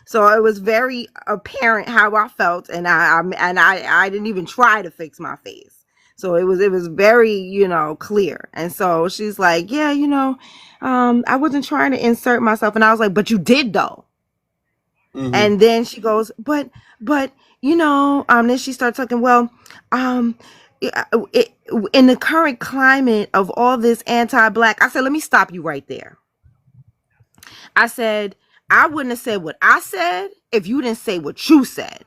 So it was very apparent how I felt, and I didn't even try to fix my face. So it was very, you know, clear. And so she's like, yeah, you know, I wasn't trying to insert myself, and I was like, but you did though. Mm-hmm. And then she goes, but you know, then she starts talking. Well, it, in the current climate of all this anti-black, I said, let me stop you right there. I said, I wouldn't have said what I said if you didn't say what you said.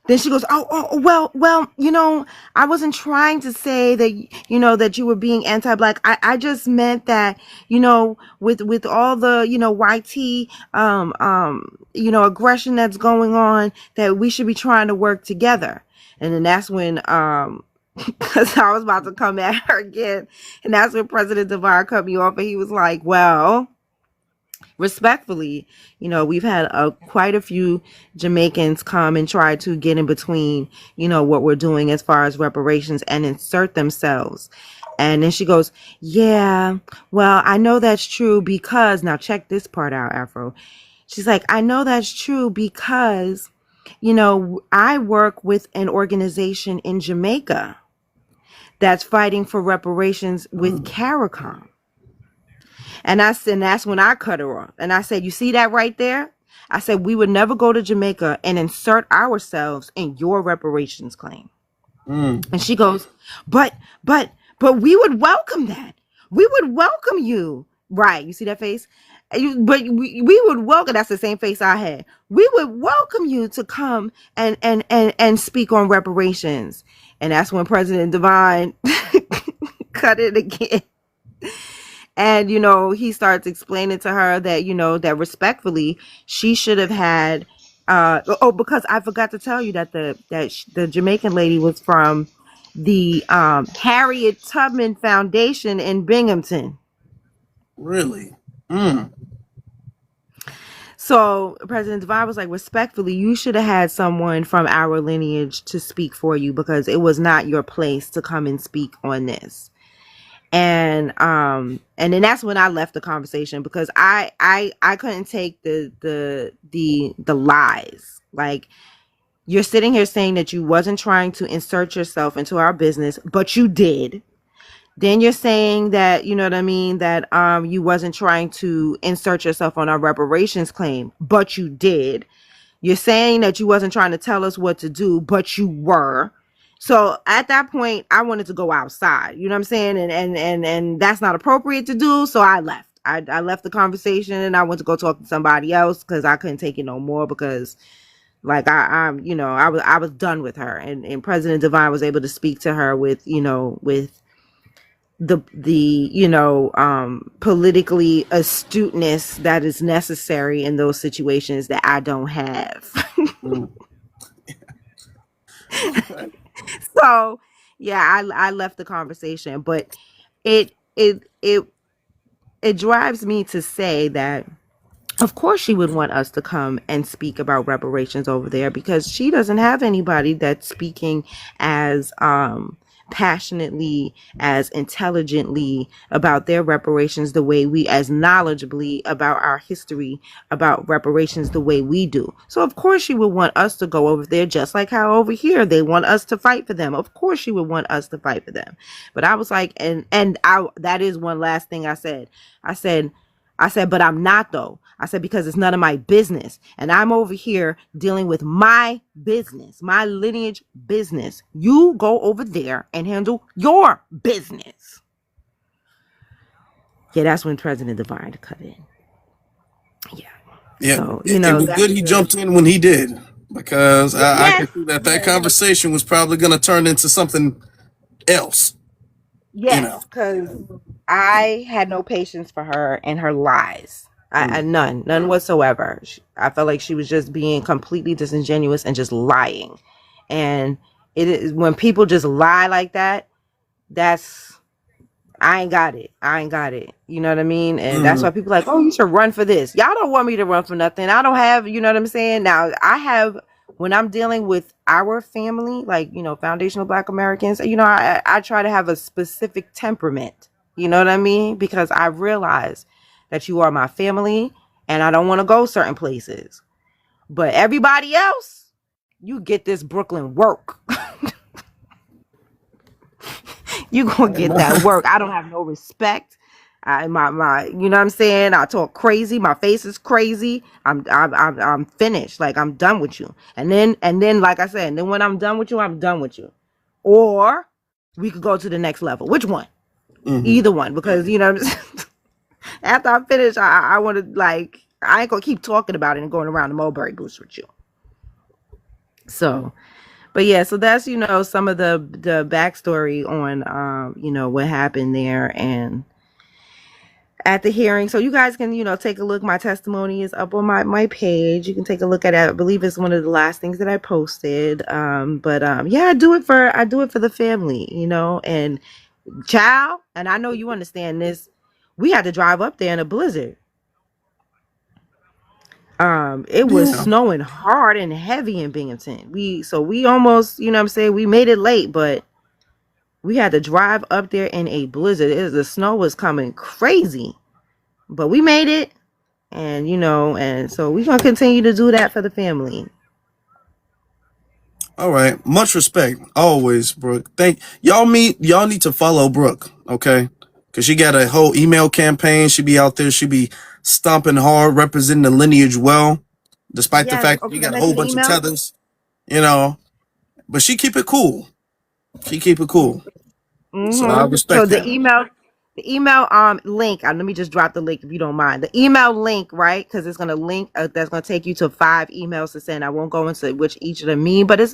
Then she goes, well, you know, I wasn't trying to say that, you know, that you were being anti-black. I just meant that, you know, with all the, you know, YT, you know, aggression that's going on, that we should be trying to work together. And then that's when, because I was about to come at her again. And that's when President Devine cut me off and he was like, well, respectfully, we've had quite a few Jamaicans come and try to get in between, what we're doing as far as reparations and insert themselves. And then she goes, yeah, well, I know that's true because, now check this part out, Afro. She's like, I know that's true because, I work with an organization in Jamaica that's fighting for reparations with CARICOM. And that's when I cut her off. And I said, you see that right there? I said, we would never go to Jamaica and insert ourselves in your reparations claim. And she goes, but we would welcome that. We would welcome you. Right. You see that face? But we would welcome, that's the same face I had. We would welcome you to come and speak on reparations. And that's when President Divine cut it again. And, he starts explaining to her that, that respectfully, she should have had, because I forgot to tell you that the Jamaican lady was from the Harriet Tubman Foundation in Binghamton. Really? So President Divine was like, respectfully, you should have had someone from our lineage to speak for you because it was not your place to come and speak on this. And then that's when I left the conversation because I couldn't take the lies. Like, you're sitting here saying that you wasn't trying to insert yourself into our business, but you did. Then you're saying that, you know what I mean, that you wasn't trying to insert yourself on our reparations claim, but you did. You're saying that you wasn't trying to tell us what to do, but you were. So at that point, I wanted to go outside, you know what I'm saying? And that's not appropriate to do. So I left. I left the conversation and I went to go talk to somebody else because I couldn't take it no more because like I was done with her. And President Divine was able to speak to her with the politically astuteness that is necessary in those situations that I don't have. Okay. So yeah, I left the conversation, but it drives me to say that of course she would want us to come and speak about reparations over there because she doesn't have anybody that's speaking as passionately, as intelligently about their reparations the way we, as knowledgeably about our history about reparations the way we do. So of course she would want us to go over there, just like how over here they want us to fight for them. Of course she would want us to fight for them. But I was like, that is one last thing I said. I said, but I'm not though. I said, because it's none of my business. And I'm over here dealing with my business, my lineage business. You go over there and handle your business. Yeah, that's when President Divine cut in. Yeah. Yeah. So, It was good he jumped in when he did because I could see that conversation was probably going to turn into something else. Yes, because I had no patience for her and her lies. None whatsoever. I felt like she was just being completely disingenuous and just lying. And it is when people just lie like that, I ain't got it. You know what I mean? And that's why people are like, oh, you should run for this. Y'all don't want me to run for nothing. I don't have, you know what I'm saying? Now I have, when I'm dealing with our family, like, foundational Black Americans, I try to have a specific temperament. You know what I mean? Because I realize that you are my family and I don't want to go certain places. But everybody else, you get this Brooklyn work. You gonna get that work. I don't have no respect. My you know what I'm saying? I talk crazy. My face is crazy. I'm finished. Like, I'm done with you. And then like I said, and then when I'm done with you, I'm done with you. Or we could go to the next level. Which one? Either one, because after I'm finished, I want to, like, I ain't gonna keep talking about it and going around the mulberry bush with you. So, but yeah, so that's some of the backstory on what happened there and at the hearing. So you guys can take a look. My testimony is up on my page. You can take a look at it. I believe it's one of the last things that I posted. Yeah, I do it for the family, and child, and I know you understand this. We had to drive up there in a blizzard. It was Yeah. snowing hard and heavy in Binghamton. We almost, you know what I'm saying, we made it late, but we had to drive up there in a blizzard. The snow was coming crazy, but we made it. And and so we're gonna continue to do that for the family. All right. Much respect. Always, Brooke. Y'all need to follow Brooke, okay? Cause she got a whole email campaign. She be out there, she be stomping hard, representing the lineage well, despite the Yes. fact that Okay, you can got a I see whole the bunch of email? tethers, you know. But she keep it cool. She keep it cool. So I So respect the that. email link. Let me just drop the link if you don't mind. The email link, right? Because it's gonna link. That's gonna take you to 5 emails to send. I won't go into which each of them mean, but it's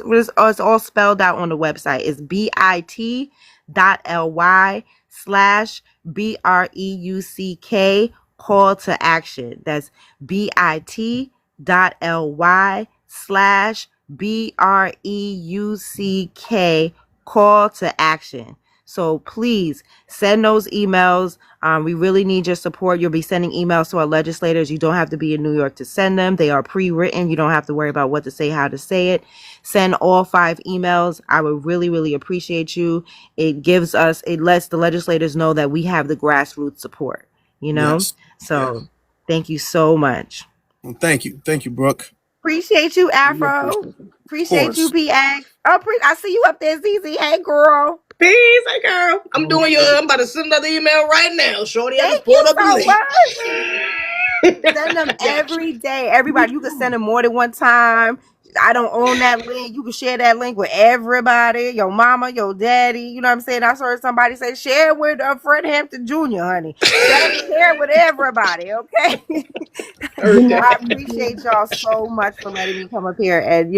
all spelled out on the website. It's bit.ly/BREUCK call to action. That's bit.ly/BREUCK call to action. So please send those emails. We really need your support. You'll be sending emails to our legislators. You don't have to be in New York to send them. They are pre-written. You don't have to worry about what to say, how to say it. Send all 5 emails. I would really, really appreciate you. It lets the legislators know that we have the grassroots support, Yes. So thank you so much. Well, thank you. Thank you, Brooke. Appreciate you, Really Afro. appreciate it. Of Appreciate you, course. PX. Oh, I see you up there, ZZ. Hey, girl. Peace, hey girl. I'm about to send another email right now, shorty. I just Thank pulled you up the so link. much. Send them Gotcha. every day. Everybody, you can send them more than one time. I don't own that link. You can share that link with everybody. Your mama, your daddy. You know what I'm saying? I heard somebody say, share it with Fred Hampton Jr., honey. Share it with everybody, okay? Okay. I appreciate y'all so much for letting me come up here and,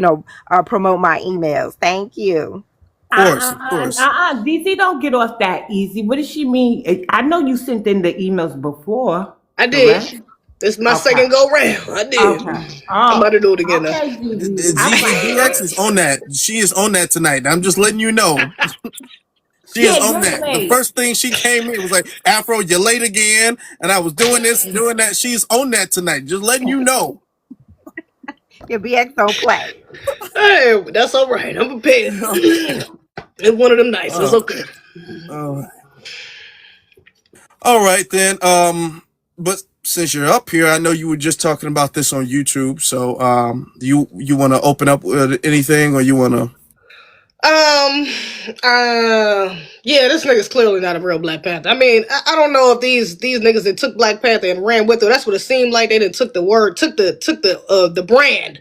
promote my emails. Thank you. Of course. Of course. DC, don't get off that easy. What does she mean? I know you sent in the emails before, I did. correct? This is my Okay. second go round. I did. Okay. I'm about Oh, to do it again now. okay, DZ. All ZZBX right. is on that. She is on that tonight. I'm just letting you know. She is Yeah, on you're that. The late. first thing she came in was like, Afro, you're late again. And I was doing this and doing that. She's on that tonight. Just letting you know. Your BX don't play. Hey, that's all right. I'm prepared. It's one of them nights. It's Oh, okay. all right. All right then. But since you're up here, I know you were just talking about this on YouTube. So, you want to open up with anything, or you want to? Yeah, this nigga's clearly not a real Black Panther. I mean, I don't know if these niggas that took Black Panther and ran with it. That's what it seemed like. They didn't took the brand,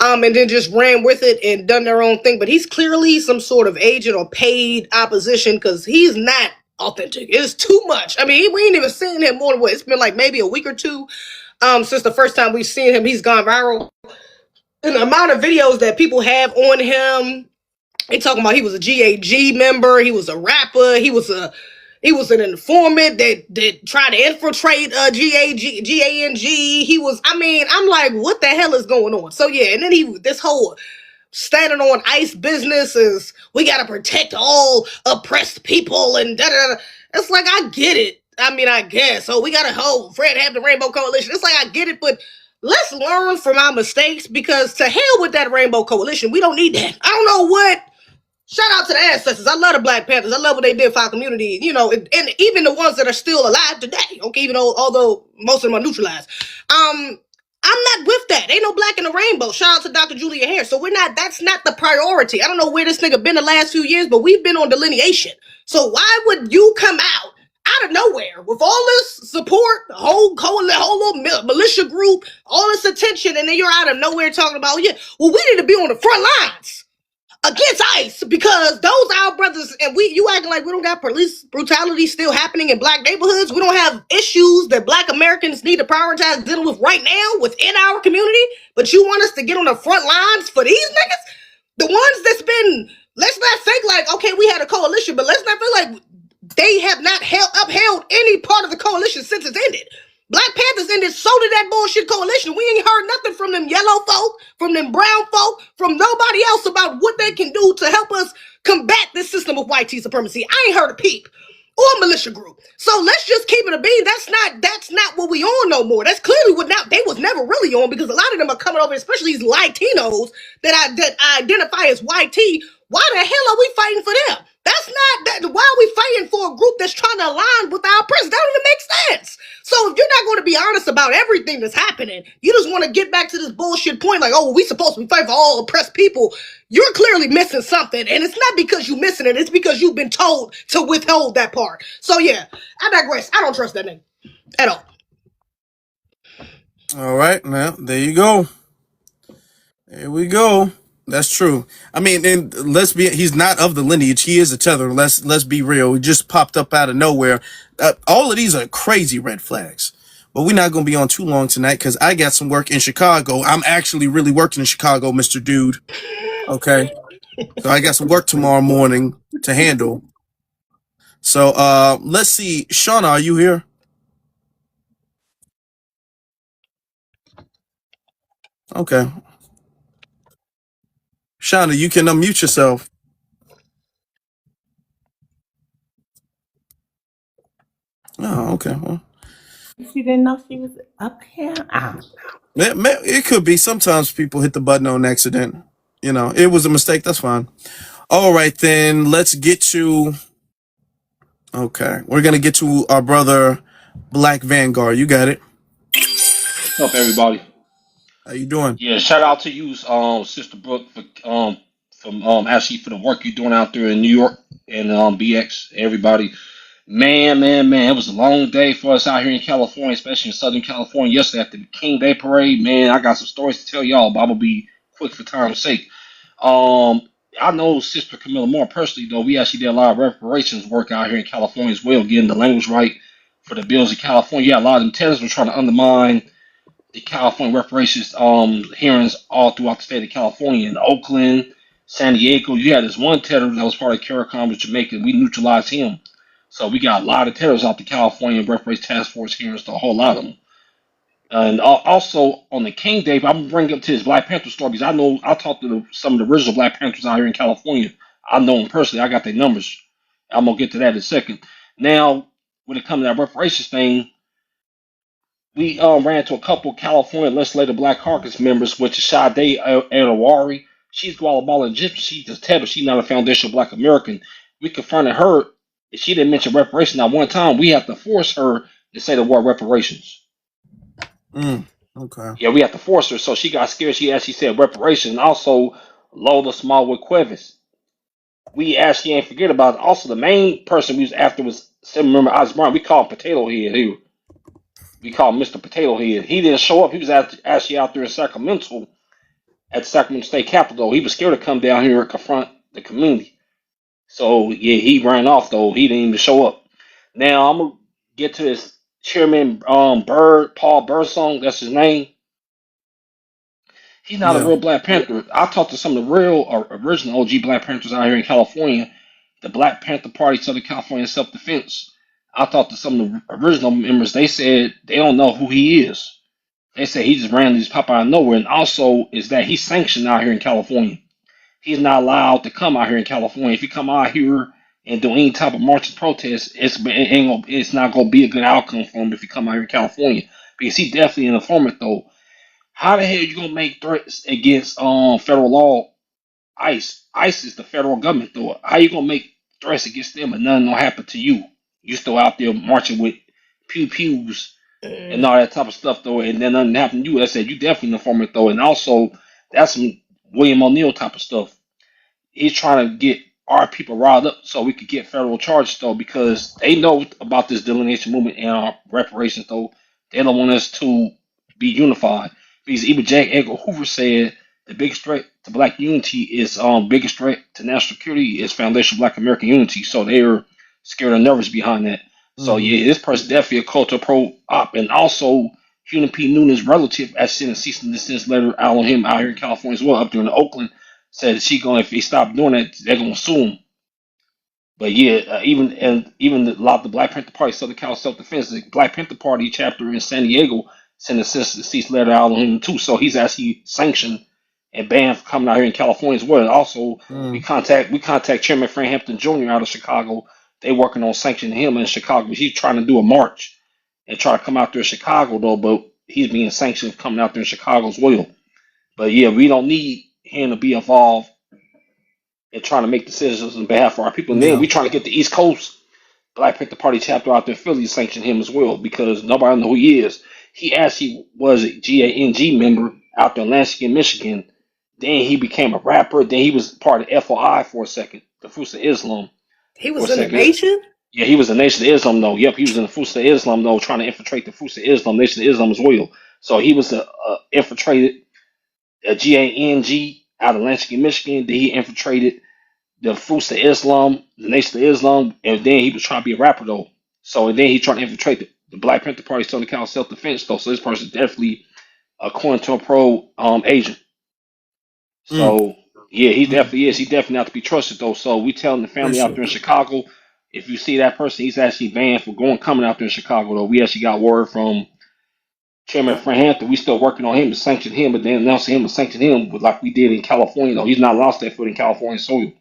and then just ran with it and done their own thing. But he's clearly some sort of agent or paid opposition because he's not authentic. It's too much. I mean, we ain't even seen him more than what it's been like maybe a week or two. Since the first time we've seen him, he's gone viral. And the amount of videos that people have on him. They talking about he was a GAG member, he was a rapper, he was an informant that tried to infiltrate GANG. He was, I mean, I'm like, what the hell is going on? So yeah, and then this whole standing on ICE business is we gotta protect all oppressed people and da da da. It's like I get it. I mean, I guess. So we gotta hold Fred Hampton Rainbow Coalition. It's like I get it, but let's learn from our mistakes because to hell with that Rainbow Coalition. We don't need that. I don't know what. Shout out to the ancestors. I love the Black Panthers. I love what they did for our community. You know, and even the ones that are still alive today. Okay, even although most of them are neutralized. I'm not with that. Ain't no black in the rainbow. Shout out to Dr. Julia Hare. So that's not the priority. I don't know where this nigga been the last few years, but we've been on delineation. So why would you come out of nowhere with all this support, the whole little militia group, all this attention, and then you're out of nowhere talking about, yeah, well, we need to be on the front lines against ICE because those are our brothers, and you acting like we don't got police brutality still happening in black neighborhoods. We don't have issues that black Americans need to prioritize dealing with right now within our community, but you want us to get on the front lines for these niggas? The ones that's been, let's not think like, okay, we had a coalition, but let's not feel like they have not upheld any part of the coalition since it's ended. Black Panthers ended, so did that bullshit coalition. We ain't heard nothing from them yellow folk, from them brown folk, from nobody else about what they can do to help us combat this system of white tea supremacy. I ain't heard a peep. or militia group. So let's just keep it a bean. That's not what we on no more. That's clearly what now they was never really on, because a lot of them are coming over, especially these Latinos that I identify as YT. Why the hell are we fighting for them? That's not that. Why are we fighting for a group that's trying to align with our president? That don't even make sense. So if you're not going to be honest about everything that's happening, you just want to get back to this bullshit point like, oh, well, we supposed to be fighting for all oppressed people. You're clearly missing something, and it's not because you're missing it. It's because you've been told to withhold that part. So yeah, I digress. I don't trust that nigga at all. All right, now there you go. There we go. That's true. I mean, and he's not of the lineage. He is a tether. Let's be real. He just popped up out of nowhere. All of these are crazy red flags. But we're not going to be on too long tonight because I got some work in Chicago. I'm actually really working in Chicago, Mr. Dude. Okay. So I got some work tomorrow morning to handle. So let's see. Shauna, are you here? Okay. Shauna, you can unmute yourself. Oh, okay. Well, She didn't know she was up here. it could be. Sometimes people hit the button on accident. You know, it was a mistake. That's fine. All right, then let's get to. Okay, we're gonna get to our brother, Black Vanguard. You got it. What's up, everybody? How you doing? Yeah, shout out to you, Sister Brooke, for actually for the work you're doing out there in New York and BX. Everybody, man, it was a long day for us out here in California, especially in Southern California. Yesterday at the King Day Parade, man, I got some stories to tell y'all, but I'm gonna be quick for time's sake. Um, I know Sister Camilla more personally, though. We actually did a lot of reparations work out here in California as well, getting the language right for the bills in California. Yeah, a lot of them terrorists were trying to undermine the California reparations hearings all throughout the state of California, in Oakland, San Diego. You had this one terrorist that was part of CARICOM with Jamaica. We neutralized him. So we got a lot of terrorists out the California reparations task force hearings, a whole lot of them. And also on the King Day, I'm gonna bring up to his Black Panther story because I know I talked to some of the original Black Panthers out here in California. I know them personally. I got their numbers. I'm gonna get to that in a second. Now, when it comes to that reparations thing, we ran into a couple of California legislative Black Caucus members, which is Sade Edawari. She's Guatemala Egyptian. She's just Teba. She's not a foundational Black American. We confronted her. If she didn't mention reparations not one time, we have to force her to say the word reparations. Okay. Yeah, we have to force her. So she got scared. She actually said reparations. And also, Lola Smallwood Cuevas. We actually ain't forget about it. Also, the main person we was after was, remember, Osborne. We call him Potato Head here. We call him Mr. Potato Head. He didn't show up. He was actually out there in Sacramento at the Sacramento State Capitol. He was scared to come down here and confront the community. So, yeah, he ran off, though. He didn't even show up. Now, I'm going to get to this chairman, Paul Birdsong. That's his name. He's not a Yeah. real Black Panther. I talked to some of the real or original OG Black Panthers out here in California, the Black Panther Party, Southern California Self Defense. I talked to some of the original members. They said they don't know who he is. They said he just randomly just pop out of nowhere. And also is that he's sanctioned out here in California. He's not allowed to come out here in California. If you come out here and do any type of marches, protest, it's not gonna be a good outcome for him if you come out here in California. Because he's definitely an informant though. How the hell you gonna make threats against federal law? ICE. ICE is the federal government though. How you gonna make threats against them and nothing gonna happen to you? You still out there marching with pew pews and all that type of stuff though, and then nothing happened to you. I said you definitely an informant though, and also that's some William O'Neill type of stuff. He's trying to get our people riled up so we could get federal charges though, because they know about this delineation movement and our reparations though. They don't want us to be unified. Because even J. Edgar Hoover said the biggest threat to black unity is biggest threat to national security is foundational black American unity. So they're scared and nervous behind that. So yeah, this person definitely a culture pro op, and also Human P. Noonan's relative as sent a cease and desist letter out on him out here in California as well, up there in Oakland, said that she going if he stop doing that, they're gonna sue him. But yeah, even a lot of the Black Panther Party, Southern Cal Self Defense, the Black Panther Party chapter in San Diego sent a cease letter out on him too. So he's actually sanctioned and banned from coming out here in California as well. And also we contact Chairman Frank Hampton Jr. out of Chicago they working on sanctioning him in Chicago. He's trying to do a march and try to come out there in Chicago though, but he's being sanctioned coming out there in Chicago as well. But yeah, we don't need him to be involved in trying to make decisions on behalf of our people. And then Yeah. we trying to get the East Coast Black Panther Party chapter out there in Philly to sanction him as well because nobody know who he is. He actually was a GANG member out there in Lansing, Michigan. Then he became a rapper. Then he was part of FOI for a second, the Fruits of Islam He for a was in the second. nation. Yeah, he was the Nation of Islam though. Yep, he was in the Fruits of Islam though, trying to infiltrate the Fruits of Islam, Nation of Islam as well. So he was infiltrated a GANG out of Lansing, Michigan. Then he infiltrated the Fruits of Islam, the Nation of Islam, and then he was trying to be a rapper though. So and then he trying to infiltrate the Black Panther Party, Southern Cal self defense though. So this person is definitely a COINTELPRO agent. Mm. So yeah, he Mm. definitely is. He definitely not to be trusted though. So we telling the family out Appreciate there in that. Chicago, if you see that person, he's actually banned for coming out there in Chicago though. We actually got word from Chairman Frank Hampton. We still working on him to sanction him, but then announcing him to sanction him like we did in California though. He's not lost that foot in California soil.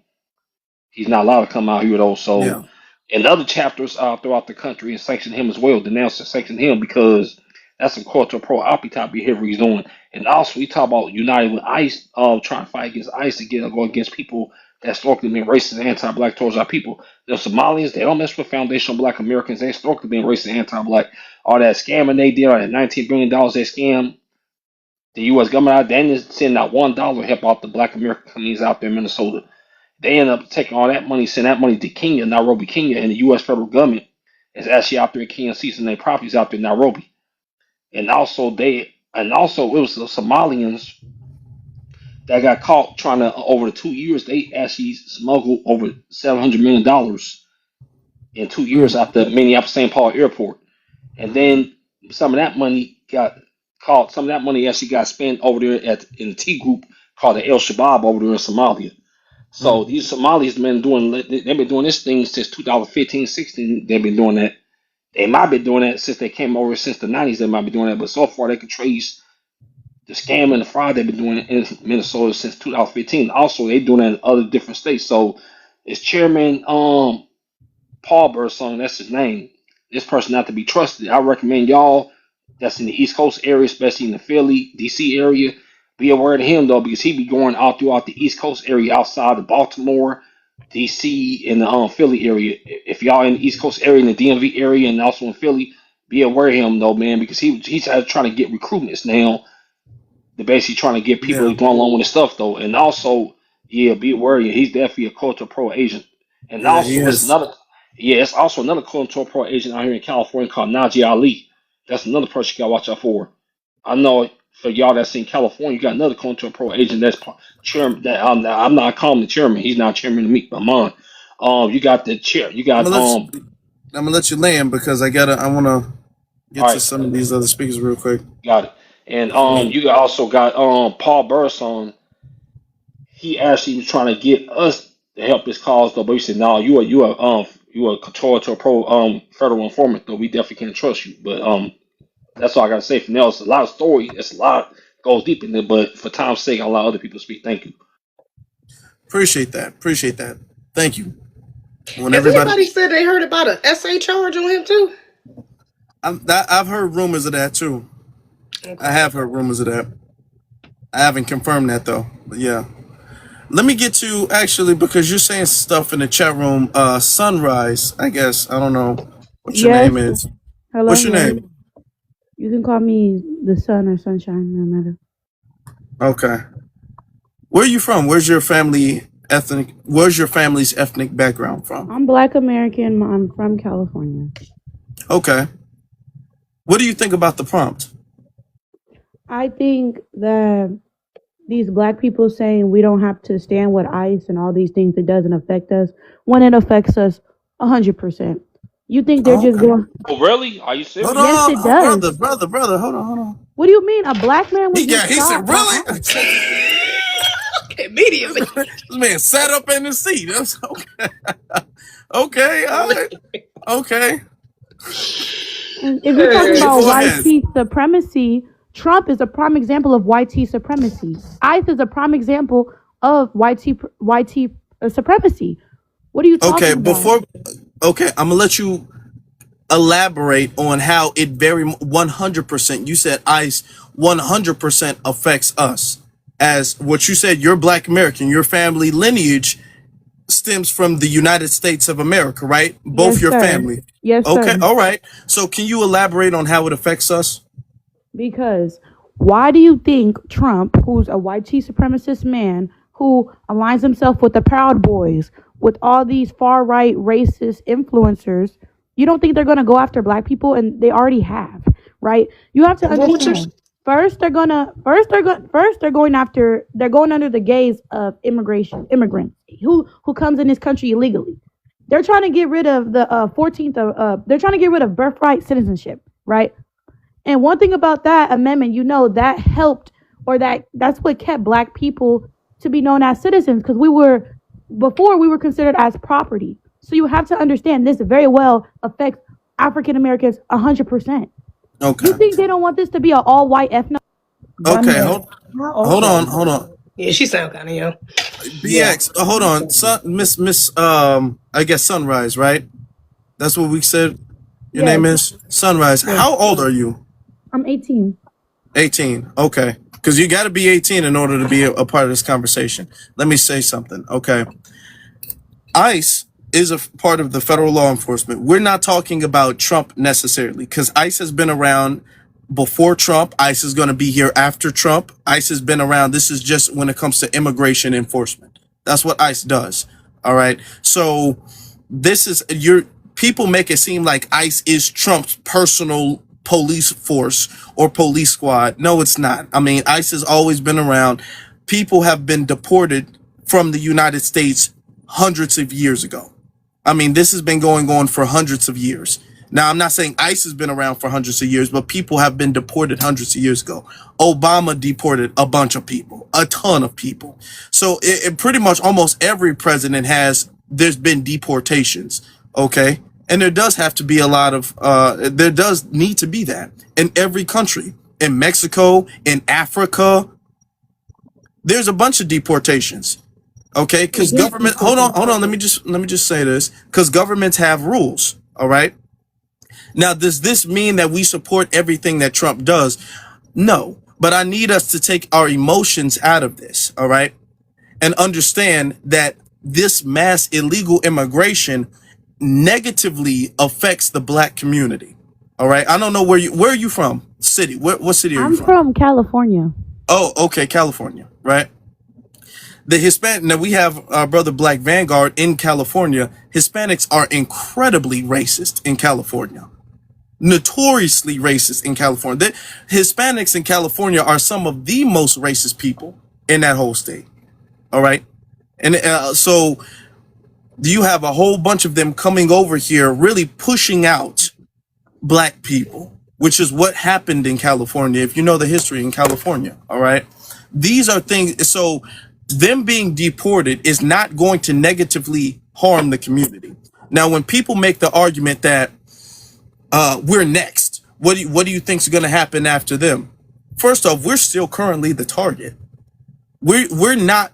He's not allowed to come out here though. So, Yeah. and other chapters throughout the country and sanction him as well, denounce and sanction him because that's some cultural pro oppie type behavior he's doing. And also, we talk about uniting with ICE, trying to fight against ICE to go against people that historically been racist and anti-black towards our people. The Somalians, they don't mess with foundational Black Americans. They historically been racist and anti-black. All that scamming they did, all that $19 billion they scammed the U.S. government out, they didn't send out $1 help out the Black American communities out there in Minnesota. They end up taking all that money, send that money to Kenya, Nairobi, Kenya, and the U.S. federal government is actually out there in Kenya seizing their properties out there in Nairobi. And also it was the Somalians that got caught trying to over the 2 years. They actually smuggled over $700 million in 2 years Mm. out the Minneapolis St. Paul airport. And then some of that money got caught. Some of that money actually got spent over there in the T group called the El Shabaab over there in Somalia. So Mm. these Somalis they've been doing this thing since 2015, 16. They've been doing that. They might be doing that since they came over since the 90s. They might be doing that, but so far they can trace the scam and the fraud they've been doing in Minnesota since 2015. Also, they doing that in other different states. So it's Chairman Paul Birdsong, that's his name. This person not to be trusted. I recommend y'all that's in the East Coast area, especially in the Philly, DC area, be aware of him though, because he be going out throughout the East Coast area outside of Baltimore, DC, and the Philly area. If y'all in the East Coast area, in the DMV area, and also in Philly, be aware of him though, man, because he's trying to get recruitments now. They're basically trying to get people Yeah. to go along with the stuff though, and also, yeah, be aware. He's definitely a cultural pro agent, and Yeah. He also is. it's also another cultural pro agent out here in California called Najee Ali. That's another person you gotta watch out for. I know for y'all that's in California, you got another cultural pro agent that's chairman. That I'm not calling the chairman. He's not chairman of me, but mine. You got the chair. You I'm got gonna let you, I'm gonna let you land because I wanna get All to right, some of these other speakers real quick. got it. And Um, also got Paul Burson. He actually was trying to get us to help his cause though, but he said, "No, you are a control to a pro federal informant though. We definitely can't trust you." But that's all I gotta say for now. It's a lot of story. It's a lot goes deep in there, but for time's sake, I'll allow other people to speak. Thank you. appreciate that. Appreciate that. Thank you. When Has everybody, anybody said they heard about an SA charge on him too? I've heard rumors of that too. I Okay. have heard rumors of that. I haven't confirmed that though. But yeah. Let me get to actually because you're saying stuff in the chat room. Sunrise, I guess. I don't know what your Yes. name is. Hello. What's your Yes. name? You can call me the sun or sunshine, no matter. Okay. Where are you from? Where's your family's ethnic background from? I'm Black American. I'm from California. Okay. What do you think about the prompt? I think that these black people saying we don't have to stand with ICE and all these things, it doesn't affect us when it affects us 100%. You think they're Oh, just okay. going? Oh, really? Are you Hold serious? Yes, on, it oh, does. brother. Hold on. What do you mean? A black man was just He shot said, by really? ICE. Immediately. This man sat up in his seat. That's okay. Okay, all right. Okay. And if you're talking about Go white ahead. supremacy, Trump is a prime example of white supremacy. ICE is a prime example of white supremacy. What are you talking Okay, about? Okay, I'm gonna let you elaborate on how it very 100%. You said ICE 100% affects us. As what you said, you're Black American. Your family lineage stems from the United States of America, right? Both Yes, your sir. family. Yes, Okay, sir. all right. So can you elaborate on how it affects us? Because why do you think Trump, who's a white supremacist man who aligns himself with the Proud Boys, with all these far right racist influencers, you don't think they're going to go after black people? And they already have, right? You have to Influencers? understand. First they're going after, they're going under the gaze of immigrants who comes in this country illegally. They're trying to get rid of the 14th of they're trying to get rid of birthright citizenship, right? And one thing about that amendment, that helped, or that's what kept black people to be known as citizens, because before we were considered as property. So you have to understand this very well affects African Americans 100%. You Okay. think they don't want this to be an all white ethno? One Okay, minute. How old hold are on, you? hold on. Yeah, she sound kind of young. Yeah. BX, hold on. Miss I guess Sunrise, right? That's what we said your Yes, name is? Sunrise. yes. How old are you? I'm 18. 18. Okay. Because you got to be 18 in order to be a part of this conversation. Let me say something. Okay. ICE is a part of the federal law enforcement. We're not talking about Trump necessarily, because ICE has been around before Trump. ICE is going to be here after Trump. ICE has been around. This is just when it comes to immigration enforcement. That's what ICE does. All right. So this is your people make it seem like ICE is Trump's personal police force or police squad. No, it's not. I mean, ICE has always been around. People have been deported from the United States hundreds of years ago. I mean, this has been going on for hundreds of years. Now, I'm not saying ICE has been around for hundreds of years, but people have been deported hundreds of years ago. Obama deported a bunch of people, a ton of people. So it pretty much almost every president there's been deportations. Okay. And there does have to be a lot of, there does need to be that in every country. In Mexico, in Africa, there's a bunch of deportations. Okay, because government. Hold on. Let me just say this. Because governments have rules. All right. Now, does this mean that we support everything that Trump does? No. But I need us to take our emotions out of this. All right, and understand that this mass illegal immigration negatively affects the black community. All right. I don't know where are you from? City. What city are you I'm from? from California. Oh, okay, California. Right. The Hispanic, now we have our brother Black Vanguard in California. Hispanics are incredibly racist in California, notoriously racist in California. Hispanics in California are some of the most racist people in that whole state. All right. And so you have a whole bunch of them coming over here, really pushing out black people, which is what happened in California. If you know the history in California, all right, these are things. So them being deported is not going to negatively harm the community. Now, when people make the argument that we're next, what do you think is going to happen after them? First off, we're still currently the target. We're not.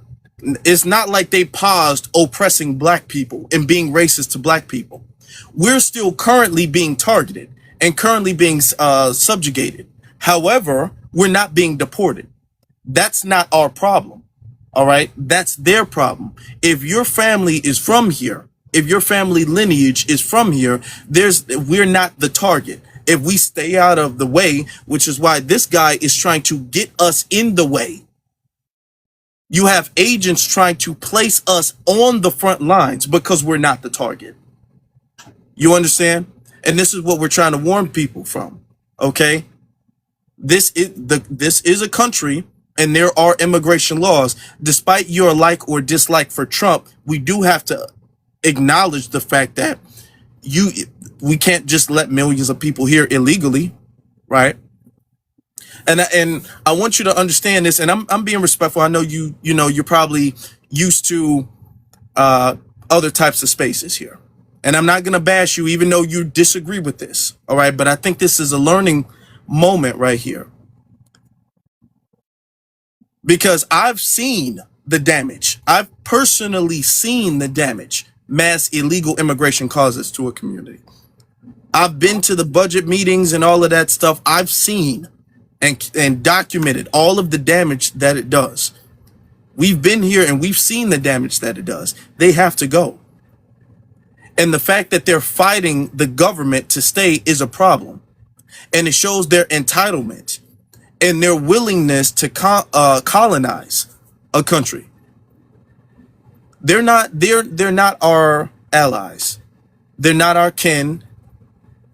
It's not like they paused oppressing black people and being racist to black people. We're still currently being targeted and currently being subjugated. However, we're not being deported. That's not our problem. All right. That's their problem. If your family is from here, if your family lineage is from here, we're not the target. If we stay out of the way, which is why this guy is trying to get us in the way. You have agents trying to place us on the front lines because we're not the target. You understand? And this is what we're trying to warn people from. Okay? This is a country and there are immigration laws. Despite your like or dislike for Trump, we do have to acknowledge the fact that we can't just let millions of people here illegally, right? And I want you to understand this, and I'm being respectful. I know you're probably used to other types of spaces here, and I'm not gonna bash you, even though you disagree with this. All right, but I think this is a learning moment right here, because I've seen the damage. I've personally seen the damage mass illegal immigration causes to a community. I've been to the budget meetings and all of that stuff. I've seen and documented all of the damage that it does. We've been here and we've seen the damage that it does. They have to go. And the fact that they're fighting the government to stay is a problem. And it shows their entitlement and their willingness to colonize a country. They're not our allies. They're not our kin.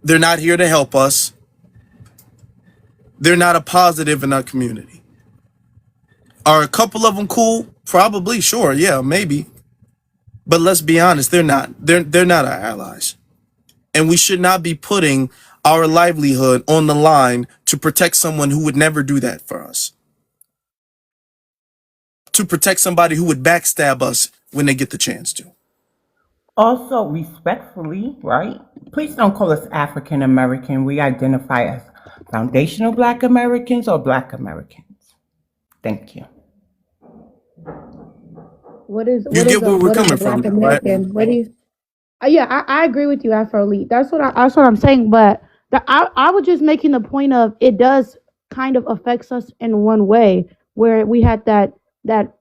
They're not here to help us. They're not a positive in our community. Are a couple of them cool? Probably, sure, yeah, maybe. But let's be honest, they're not. They're not our allies. And we should not be putting our livelihood on the line to protect someone who would never do that for us. To protect somebody who would backstab us when they get the chance to. Also, respectfully, right? Please don't call us African American. We identify as foundational Black Americans or Black Americans. Thank you. You get where we're coming from, right? What do you? Yeah, I agree with you, Afro Elite. That's what I'm saying. But I was just making the point of it does kind of affects us in one way where we had that that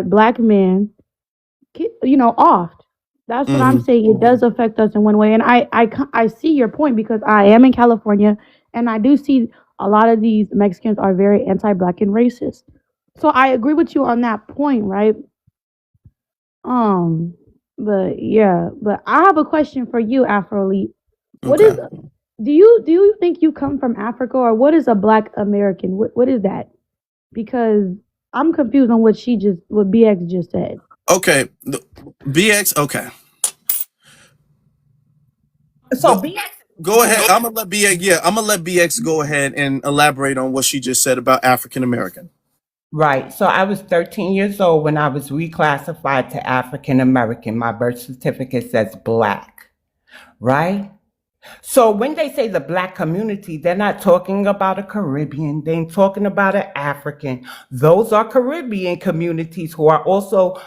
black man, off. That's what I'm saying. It does affect us in one way, and I see your point because I am in California, and I do see a lot of these Mexicans are very anti-black and racist. So I agree with you on that point, right? But yeah, but I have a question for you, Afro Elite. What is Okay. do you think you come from Africa, or what is a Black American? What is that? Because I'm confused on what BX just said. Okay. BX, okay. So Go BX, go ahead. I'm gonna let BX go ahead and elaborate on what she just said about African American. right. So I was 13 years old when I was reclassified to African American. My birth certificate says Black, right? So when they say the Black community, they're not talking about a Caribbean. They ain't talking about an African. Those are Caribbean communities who are also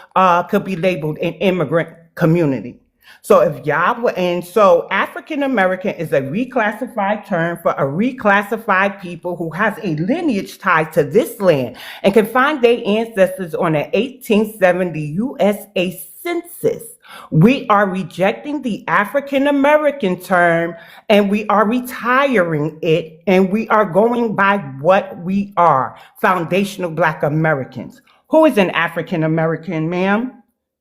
could be labeled an immigrant community. So if y'all were, and so African American is a reclassified term for a reclassified people who has a lineage tied to this land and can find their ancestors on an 1870 USA census. We are rejecting the African American term and we are retiring it, and we are going by what we are, foundational Black Americans. Who is an African American, ma'am?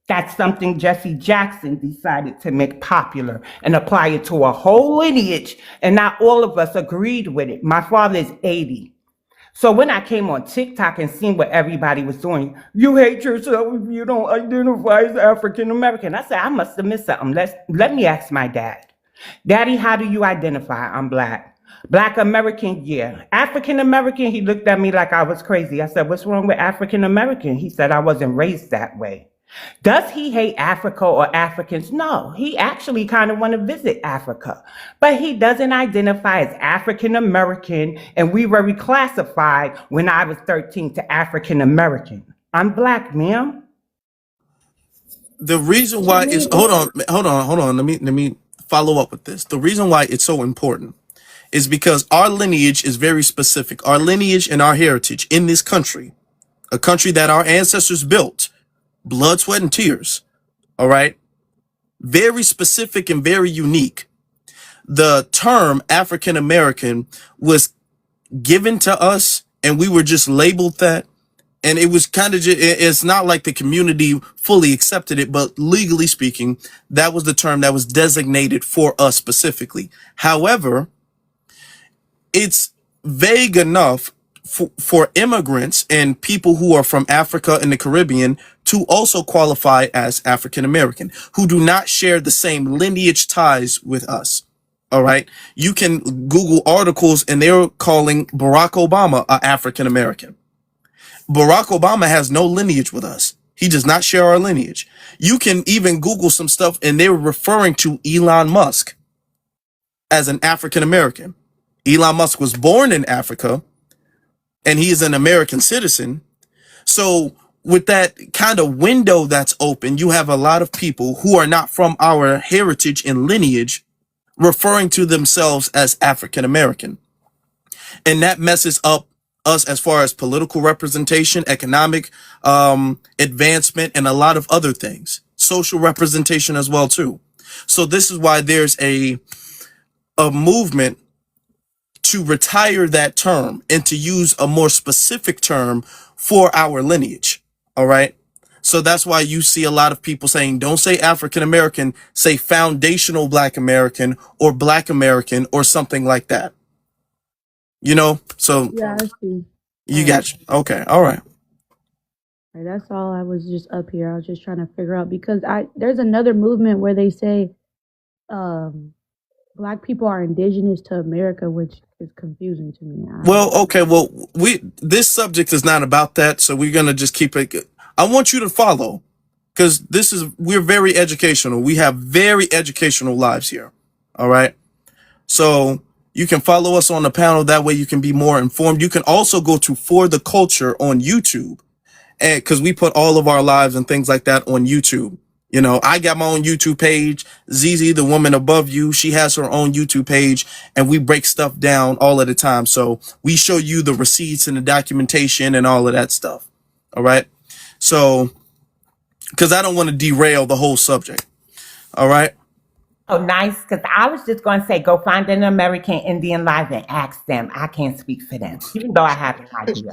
That's something Jesse Jackson decided to make popular and apply it to a whole lineage, and not all of us agreed with it. My father is 80. So when I came on TikTok and seen what everybody was doing, you hate yourself if you don't identify as African American. I said, I must have missed something. Let me ask my dad. Daddy, how do you identify? I'm Black. Black American, yeah. African American, he looked at me like I was crazy. I said, what's wrong with African American? He said, I wasn't raised that way. Does he hate Africa or Africans? No, he actually kind of want to visit Africa, but he doesn't identify as African American, and we were reclassified when I was 13 to African American. I'm Black, ma'am. The reason why is hold on. Let me follow up with this. The reason why it's so important is because our lineage is very specific. Our lineage and our heritage in this country, a country that our ancestors built, blood, sweat, and tears. All right. Very specific and very unique. The term African American was given to us and we were just labeled that. And it was kind of just, it's not like the community fully accepted it, but legally speaking, that was the term that was designated for us specifically. However, it's vague enough for immigrants and people who are from Africa and the Caribbean to also qualify as African American, who do not share the same lineage ties with us. All right. You can Google articles and they're calling Barack Obama an African American. Barack Obama has no lineage with us. He does not share our lineage. You can even Google some stuff and they were referring to Elon Musk as an African American. Elon Musk was born in Africa and he is an American citizen. So with that kind of window that's open, you have a lot of people who are not from our heritage and lineage referring to themselves as African American. And that messes up us as far as political representation, economic advancement, and a lot of other things. Social representation as well too. So this is why there's a movement to retire that term and to use a more specific term for our lineage. All right. So that's why you see a lot of people saying, don't say African American, say foundational Black American or Black American or something like that. You know, so Yeah, I see. you got you. Okay. All right. Right, that's all. I was just up here. I was just trying to figure out because there's another movement where they say um black people are indigenous to America, which is confusing to me. Well, okay. Well, this subject is not about that. So we're going to just keep it. I want you to follow because we're very educational. We have very educational lives here. All right. So you can follow us on the panel. That way you can be more informed. You can also go to For the Culture on YouTube, and because we put all of our lives and things like that on YouTube. You know, I got my own YouTube page. Zizi, the woman above you, she has her own YouTube page, and we break stuff down all at the time. So we show you the receipts and the documentation and all of that stuff. All right. So, because I don't want to derail the whole subject. All right. Oh, nice. Because I was just going to say, go find an American Indian live and ask them. I can't speak for them, even though I have an idea.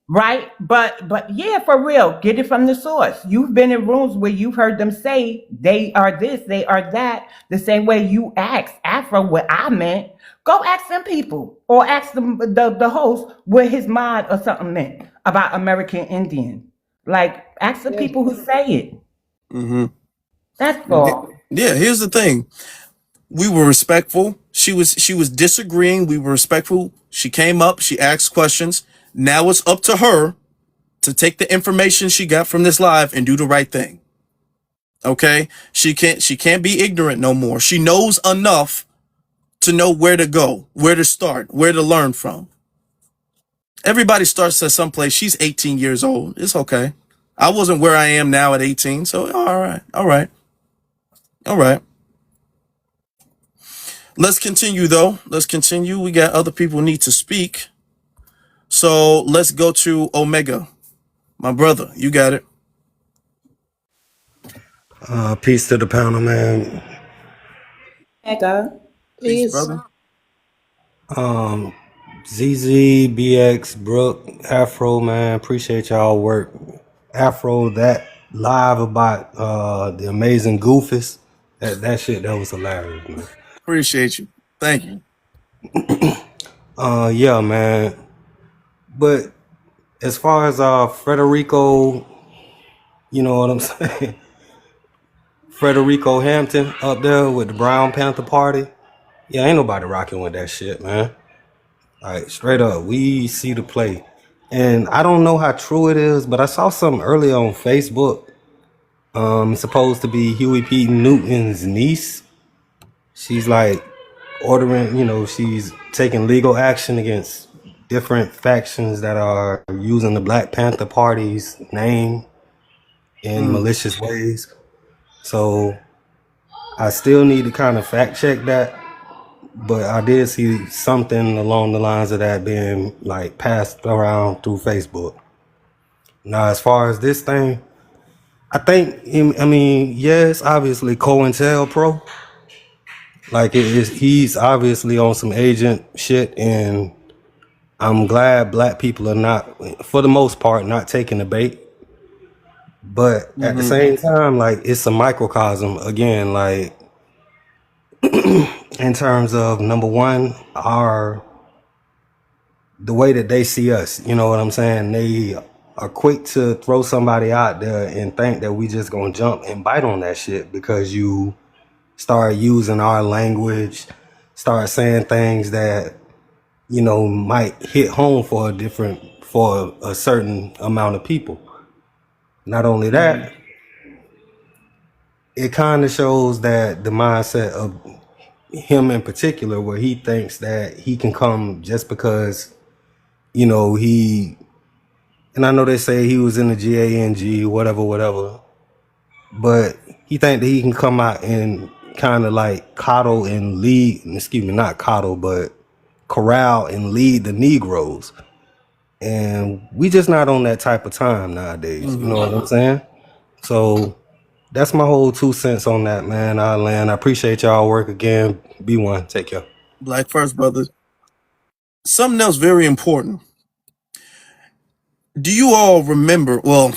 Right? But yeah, for real, get it from the source. You've been in rooms where you've heard them say they are this, they are that, the same way you asked Afro what I meant. Go ask them people or ask them the host what his mod or something meant about American Indian. Like ask the people who say it. Mm-hmm. That's all. Yeah, here's the thing. We were respectful. She was disagreeing. We were respectful. She came up, she asked questions. Now it's up to her to take the information she got from this live and do the right thing. Okay? She can't be ignorant no more. She knows enough to know where to go, where to start, where to learn from. Everybody starts at some place. She's 18 years old. It's okay. I wasn't where I am now at 18, so all right. All right. All right. Let's continue though. Let's continue. We got other people who need to speak. So let's go to Omega. My brother, you got it. Peace to the panel, man. Echo. Peace, Peace. brother. ZZ, BX, Brooke, Afro, man. Appreciate y'all work. Afro, that live about the amazing Goofus. That shit, that was hilarious, man. Appreciate you. Thank you. Yeah, man. But as far as Frederico, you know what I'm saying? Frederico Hampton up there with the Brown Panther Party. Yeah, ain't nobody rocking with that shit, man. Like, straight up, we see the play. And I don't know how true it is, but I saw something earlier on Facebook. It's supposed to be Huey P. Newton's niece. She's like ordering, you know, she's taking legal action against different factions that are using the Black Panther Party's name in malicious ways. So I still need to kind of fact check that. But I did see something along the lines of that being like passed around through Facebook. Now, as far as this thing, I think, I mean, yes, obviously COINTELPRO. Like he's obviously on some agent shit, and I'm glad black people are not, for the most part, not taking the bait. But at the same time, like it's a microcosm again, like in terms of number one, the way that they see us, you know what I'm saying? They are quick to throw somebody out there and think that we just gonna jump and bite on that shit because you start using our language, start saying things that, you know, might hit home for a certain amount of people. Not only that, it kind of shows that the mindset of him in particular, where he thinks that he can come just because, you know, he And I know they say he was in the GANG, whatever, whatever. But he think that he can come out and kind of like coddle and lead, excuse me, not coddle, but corral and lead the Negroes. And we just not on that type of time nowadays. You know what I'm saying? So that's my whole 2 cents on that, man. I appreciate y'all work again. Be one. Take care. Black first, brother. Something else very important. Do you all remember? Well,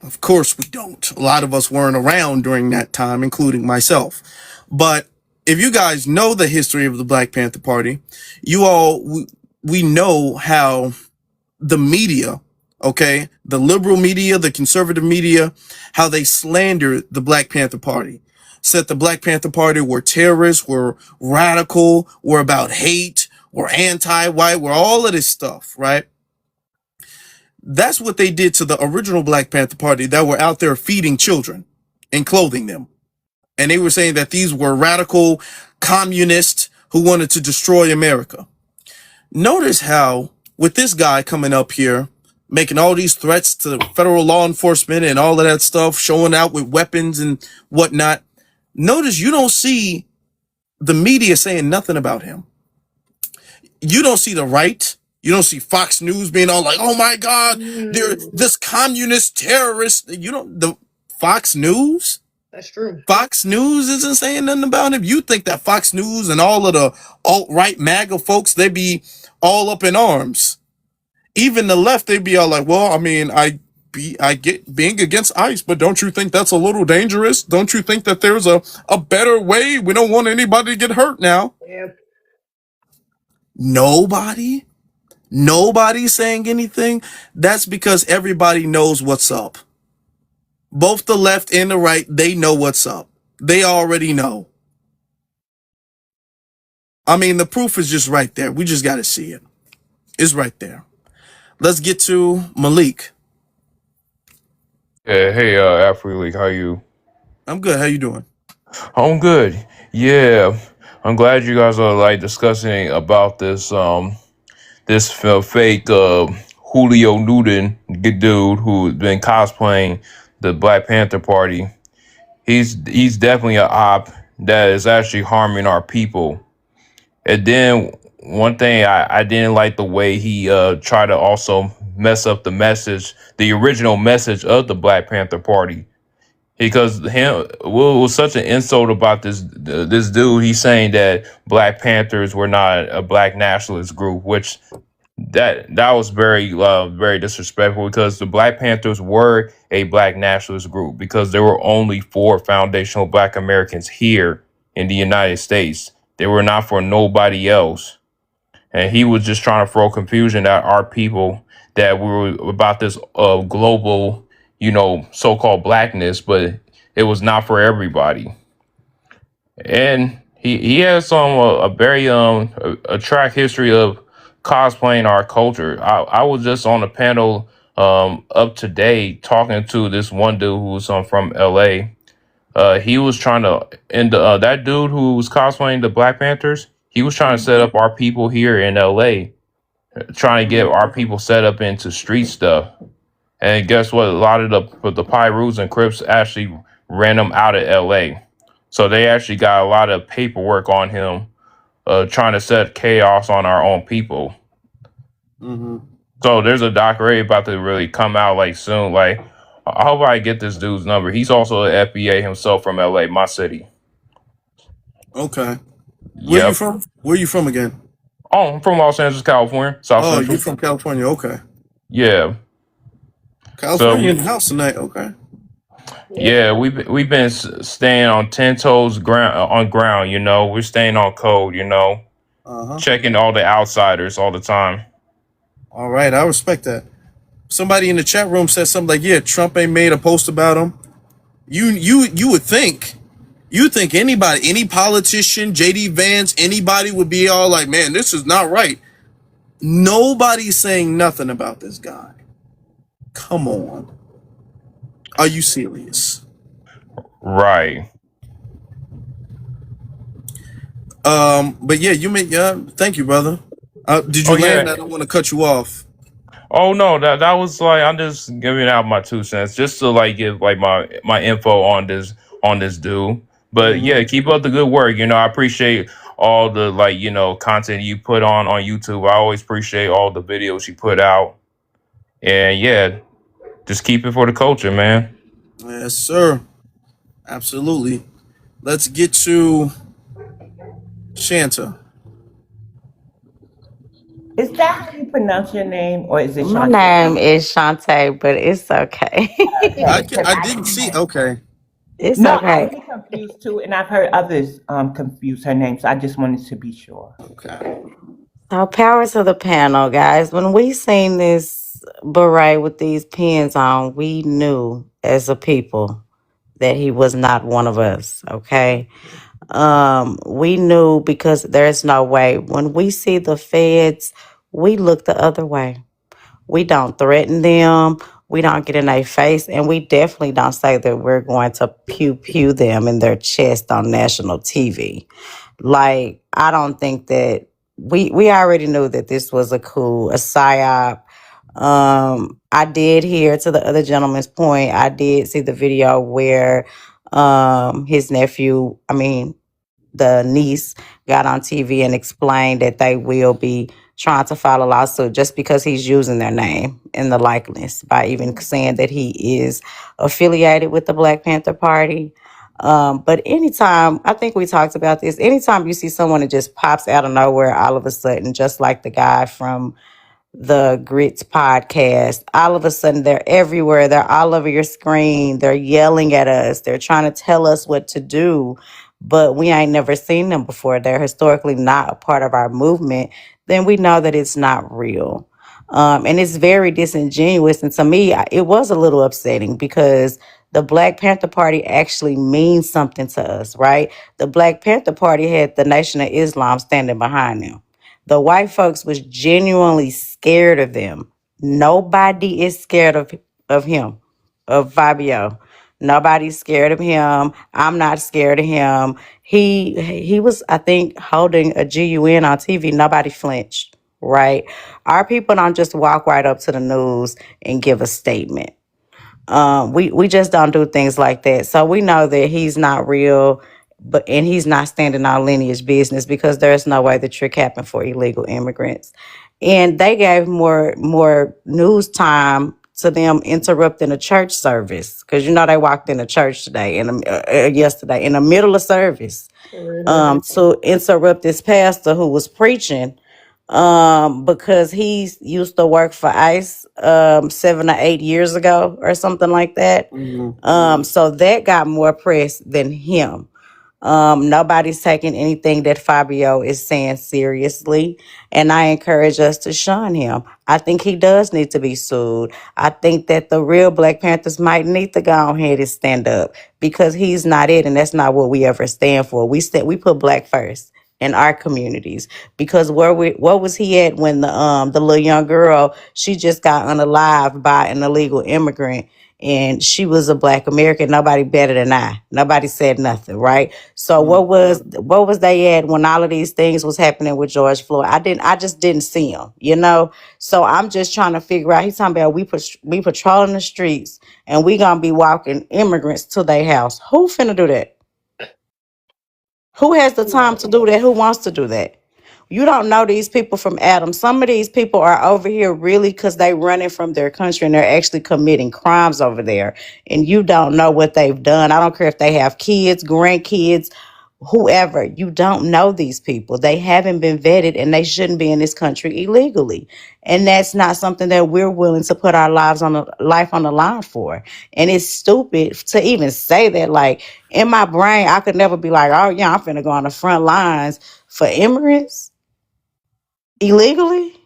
of course we don't. A lot of us weren't around during that time, including myself. But if you guys know the history of the Black Panther Party, you all, we know how the media, okay, the liberal media, the conservative media, how they slandered the Black Panther Party. Said the Black Panther Party were terrorists, were radical, were about hate, were anti-white, were all of this stuff, right? That's what they did to the original Black Panther Party that were out there feeding children and clothing them. And they were saying that these were radical communists who wanted to destroy America. Notice how, with this guy coming up here, making all these threats to federal law enforcement and all of that stuff, showing out with weapons and whatnot, notice you don't see the media saying nothing about him. You don't see the right. You don't see Fox News being all like, oh my God, they're this communist terrorist. You don't, the Fox News? That's true. Fox News isn't saying nothing about him. You think that Fox News and all of the alt-right MAGA folks, they be all up in arms. Even the left, they be all like, well, I mean, I get being against ICE, but don't you think that's a little dangerous? Don't you think that there's a better way? We don't want anybody to get hurt now. Yeah. Nobody's saying anything. That's because everybody knows what's up. Both the left and the right, they know what's up. They already know. I mean, the proof is just right there. We just got to see it. It's right there. Let's get to Malik. Yeah, hey, Afro League, how you? I'm good. How you doing? I'm good. Yeah, I'm glad you guys are like discussing about this fake Julio Newton dude who's been cosplaying the Black Panther Party. He's definitely a op that is actually harming our people. And then one thing I didn't like the way he tried to also mess up the message, the original message of the Black Panther Party. Because it was such an insult about this dude. He's saying that Black Panthers were not a black nationalist group, which that was very disrespectful, because the Black Panthers were a black nationalist group because there were only 4 foundational black Americans here in the United States. They were not for nobody else. And he was just trying to throw confusion at our people that we were about this global, so-called blackness, but it was not for everybody. And he has a very a track history of cosplaying our culture. I was just on a panel up today talking to this one dude who was from LA. He was trying to, and that dude who was cosplaying the Black Panthers, he was trying to set up our people here in LA, trying to get our people set up into street stuff. And guess what? A lot of the Pyrus and Crips actually ran him out of LA. So they actually got a lot of paperwork on him, trying to set chaos on our own people. Mm-hmm. So there's a documentary about to really come out like soon. Like, I hope I get this dude's number. He's also an FBA himself from LA, my city. Okay. Where Yep. you from? Where you from again? Oh, I'm from Los Angeles, California. South Oh, Central. you from California? Okay. Yeah. California in the house tonight. Okay. Yeah, we've been staying on 10 toes on ground. We're staying on code. Uh-huh. Checking all the outsiders all the time. All right, I respect that. Somebody in the chat room said something like, "Yeah, Trump ain't made a post about him." You would think, anybody, any politician, JD Vance, anybody would be all like, "Man, this is not right." Nobody's saying nothing about this guy. Come on. Are you serious? Right. But yeah, thank you, brother. Did you land? Yeah. I don't want to cut you off. Oh no, that was like I'm just giving out my 2 cents, just to like give like my info on this dude. But Hmm. yeah, keep up the good work. You know, I appreciate all the like content you put on YouTube. I always appreciate all the videos you put out, and yeah, just keep it for the culture, man. Yes, sir. Absolutely. Let's get to Shanta. Is that how you pronounce your name, or is it My Shantae? name is Shantae, but it's okay. Okay, because I I didn't didn't see. know. Okay. It's No, I okay. get confused too, and I've heard others confuse her name, so I just wanted to be sure. Okay. So power to the panel, guys. When we seen this beret with these pins on, we knew as a people that he was not one of us. Okay. We knew because there's no way. When we see the feds, we look the other way. We don't threaten them. We don't get in their face, and we definitely don't say that we're going to pew pew them in their chest on national TV. Like, I don't think that we already knew that this was a coup, a psyop. I did hear, to the other gentleman's point, I did see the video where his nephew, I mean the niece, got on TV and explained that they will be trying to file a lawsuit just because he's using their name in the likeness, by even saying that he is affiliated with the Black Panther Party. But anytime, I think we talked about this, anytime you see someone that just pops out of nowhere all of a sudden, just like the guy from the Grits podcast, all of a sudden they're everywhere. They're all over your screen. They're yelling at us. They're trying to tell us what to do, but we ain't never seen them before. They're historically not a part of our movement. Then we know that it's not real. And it's very disingenuous. And to me, it was a little upsetting because the Black Panther Party actually means something to us, right? The Black Panther Party had the Nation of Islam standing behind them. The white folks was genuinely scared of them. Nobody is scared of him, of Fabio. Nobody's scared of him. I'm not scared of him. He was, I think, holding a GUN on TV. Nobody flinched, right? Our people don't just walk right up to the news and give a statement. We just don't do things like that. So we know that he's not real, and he's not standing on lineage business because there's no way the trick happened for illegal immigrants. And they gave more news time to them interrupting a church service because they walked in a church today yesterday in the middle of service to interrupt this pastor who was preaching because he used to work for ICE 7 or 8 years ago or something like that. Hmm. So that got more press than him. Nobody's taking anything that Fabio is saying seriously, and I encourage us to shun him. I think he does need to be sued. I think that the real Black Panthers might need to go ahead and stand up because he's not it, and that's not what we ever stand for. We put Black first in our communities because what was he at when the little young girl, she just got unalived by an illegal immigrant, and she was a Black American? Nobody better than I. Nobody said nothing, right? So what was they at when all of these things was happening with George Floyd? I just didn't see him. So I'm just trying to figure out. He's talking about we patrolling the streets and we gonna be walking immigrants to their house. Who finna do that? Who has the time to do that? Who wants to do that? You don't know these people from Adam. Some of these people are over here really because they running from their country and they're actually committing crimes over there. And you don't know what they've done. I don't care if they have kids, grandkids, whoever. You don't know these people. They haven't been vetted and they shouldn't be in this country illegally. And that's not something that we're willing to put our life on the line for. And it's stupid to even say that. Like, in my brain, I could never be like, oh yeah, I'm finna go on the front lines for immigrants illegally.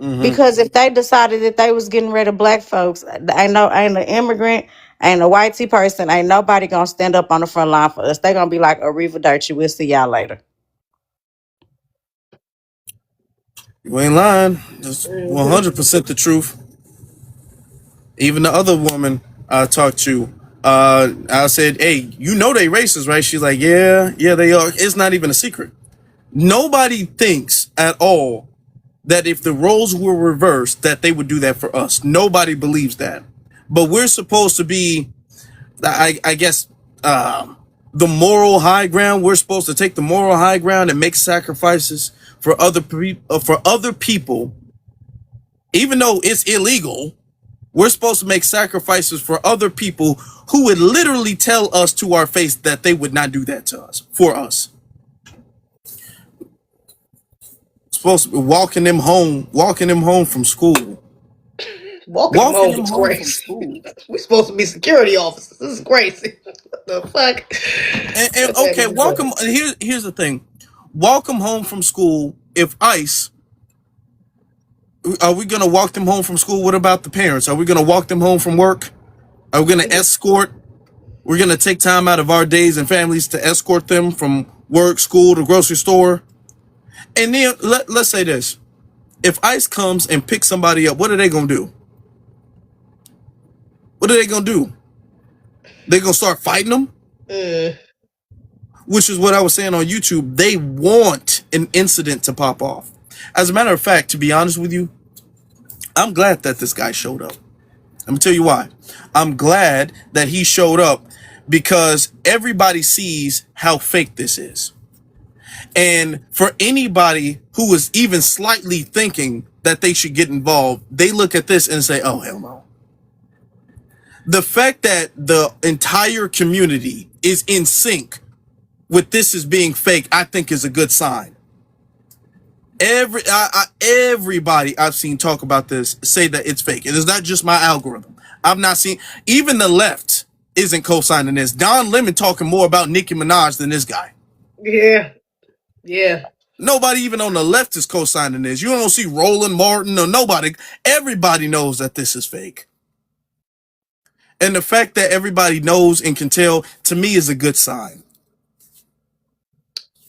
Hmm. Because if they decided that they was getting rid of Black folks, ain't an immigrant, ain't a white tea person, ain't nobody gonna stand up on the front line for us. They gonna be like, arrivederci, we'll see y'all later. You ain't lying. Just 100% the truth. Even the other woman I talked to, I said, "Hey, they racist, right?" She's like, "Yeah, yeah, they are." It's not even a secret. Nobody thinks at all that if the roles were reversed, that they would do that for us. Nobody believes that. But we're supposed to be, I guess, the moral high ground. We're supposed to take the moral high ground and make sacrifices for other people, even though it's illegal. We're supposed to make sacrifices for other people who would literally tell us to our face that they would not do that to us, for us. Supposed to be walking them home from school. Walking them Walking home them is home from crazy. school. We're supposed to be security officers. This is crazy. What the fuck? And okay, welcome. Here's the thing. Walk them home from school. If ICE, are we gonna walk them home from school? What about the parents? Are we gonna walk them home from work? Are we gonna escort? We're gonna take time out of our days and families to escort them from work, school, to grocery store. And then let's say this: if ICE comes and picks somebody up, what are they gonna do? What are they gonna do? They gonna start fighting them? Which is what I was saying on YouTube. They want an incident to pop off. As a matter of fact, to be honest with you, I'm glad that this guy showed up. Let me tell you why. I'm glad that he showed up because everybody sees how fake this is. And for anybody who is even slightly thinking that they should get involved, they look at this and say, oh, hell no. The fact that the entire community is in sync with this as being fake, I think is a good sign. Everybody I've seen talk about this say that it's fake. It is not just my algorithm. I've not seen, even the left isn't co-signing this. Don Lemon talking more about Nicki Minaj than this guy. Yeah. Nobody even on the left is co-signing this. You don't see Roland Martin or nobody. Everybody knows that this is fake. And the fact that everybody knows and can tell, to me, is a good sign.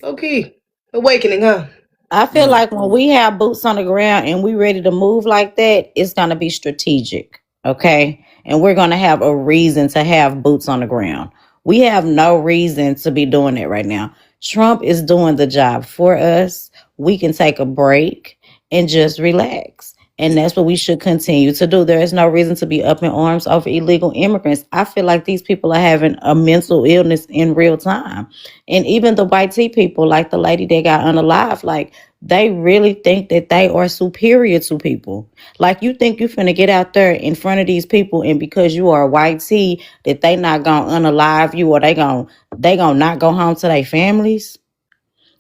Okay. Awakening, huh? I feel like when we have boots on the ground and we ready to move like that, it's gonna be strategic, okay? And we're gonna have a reason to have boots on the ground. We have no reason to be doing it right now. Trump is doing the job for us. We can take a break and just relax. And that's what we should continue to do. There is no reason to be up in arms over illegal immigrants. I feel like these people are having a mental illness in real time. And even the white tea people, like the lady that got unalive, like they really think that they are superior to people. Like you think you finna get out there in front of these people, and because you are a white tea, that they not gonna unalive you, or they gonna not go home to their families.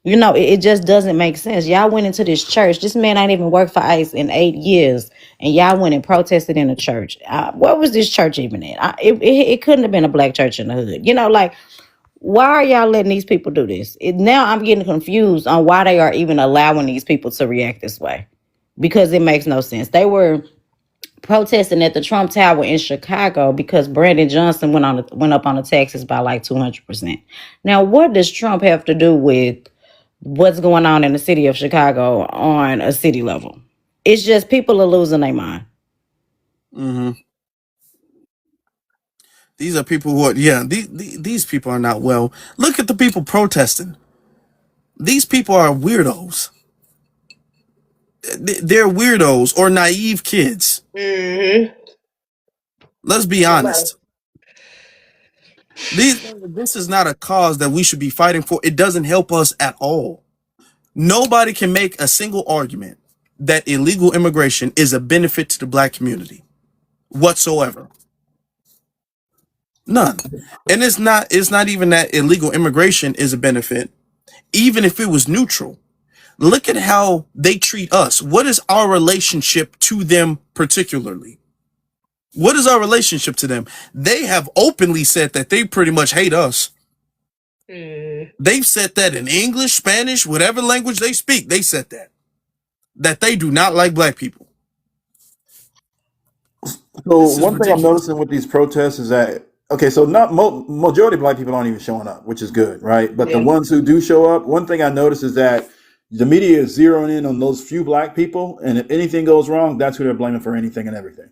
You know, it just doesn't make sense. Y'all went into this church. This man ain't even worked for ICE in 8 years, and y'all went and protested in a church. What was this church even at? It couldn't have been a black church in the hood. You know, like, why are y'all letting these people do this? Now I'm getting confused on why they are even allowing these people to react this way, because it makes no sense. They were protesting at the Trump Tower in Chicago because Brandon Johnson went up on the taxes by like 200%. Now, what does Trump have to do with what's going on in the city of Chicago on a city level? It's just people are losing their mind. These are people who are, these people are not well. Look at the people protesting. These people are weirdos. They're weirdos or naive kids. Let's be honest. This is not a cause that we should be fighting for. It doesn't help us at all. Nobody can make a single argument that illegal immigration is a benefit to the black community whatsoever. None. And it's not even that illegal immigration is a benefit. Even if it was neutral, look at how they treat us. What is our relationship to them particularly? What is our relationship to them? They have openly said that they pretty much hate us. They've said that in English, Spanish, whatever language they speak, they said that they do not like black people. So one thing I'm noticing with these protests is that, okay, so not majority of black people aren't even showing up, which is good, right? But the ones who do show up, one thing I noticed is that the media is zeroing in on those few black people, and if anything goes wrong, that's who they're blaming for anything and everything.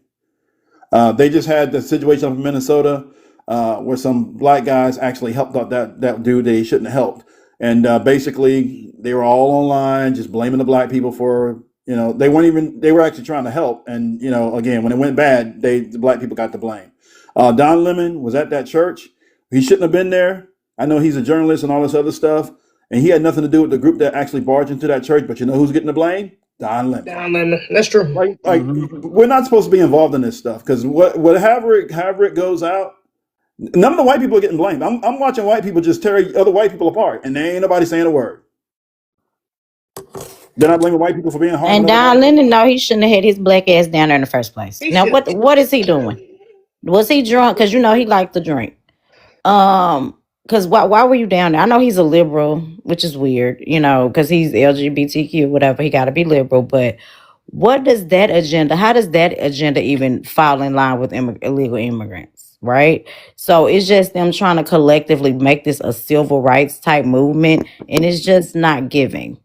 They just had the situation in Minnesota where some black guys actually helped out that dude they shouldn't have helped. And basically, they were all online just blaming the black people for, You know, they were actually trying to help. And, you know, again, when it went bad, the black people got the blame. Don Lemon was at that church. He shouldn't have been there. I know he's a journalist and all this other stuff. And he had nothing to do with the group that actually barged into that church. But you know who's getting the blame? Don Lemon. Down lemon. That's true. Like we're not supposed to be involved in this stuff because however it goes out, none of the white people are getting blamed. I'm watching white people just tear other white people apart, and there ain't nobody saying a word. They're not blaming white people for being harming And other Don black people. Lennon, no, he shouldn't have had his black ass down there in the first place. He Now, should. what is he doing? Was he drunk? Because you know he liked to drink. Because why were you down there? I know he's a liberal, which is weird, you know, because he's LGBTQ, whatever. He got to be liberal, but what does that agenda? How does that agenda even fall in line with illegal immigrants? Right. So it's just them trying to collectively make this a civil rights type movement, and it's just not giving.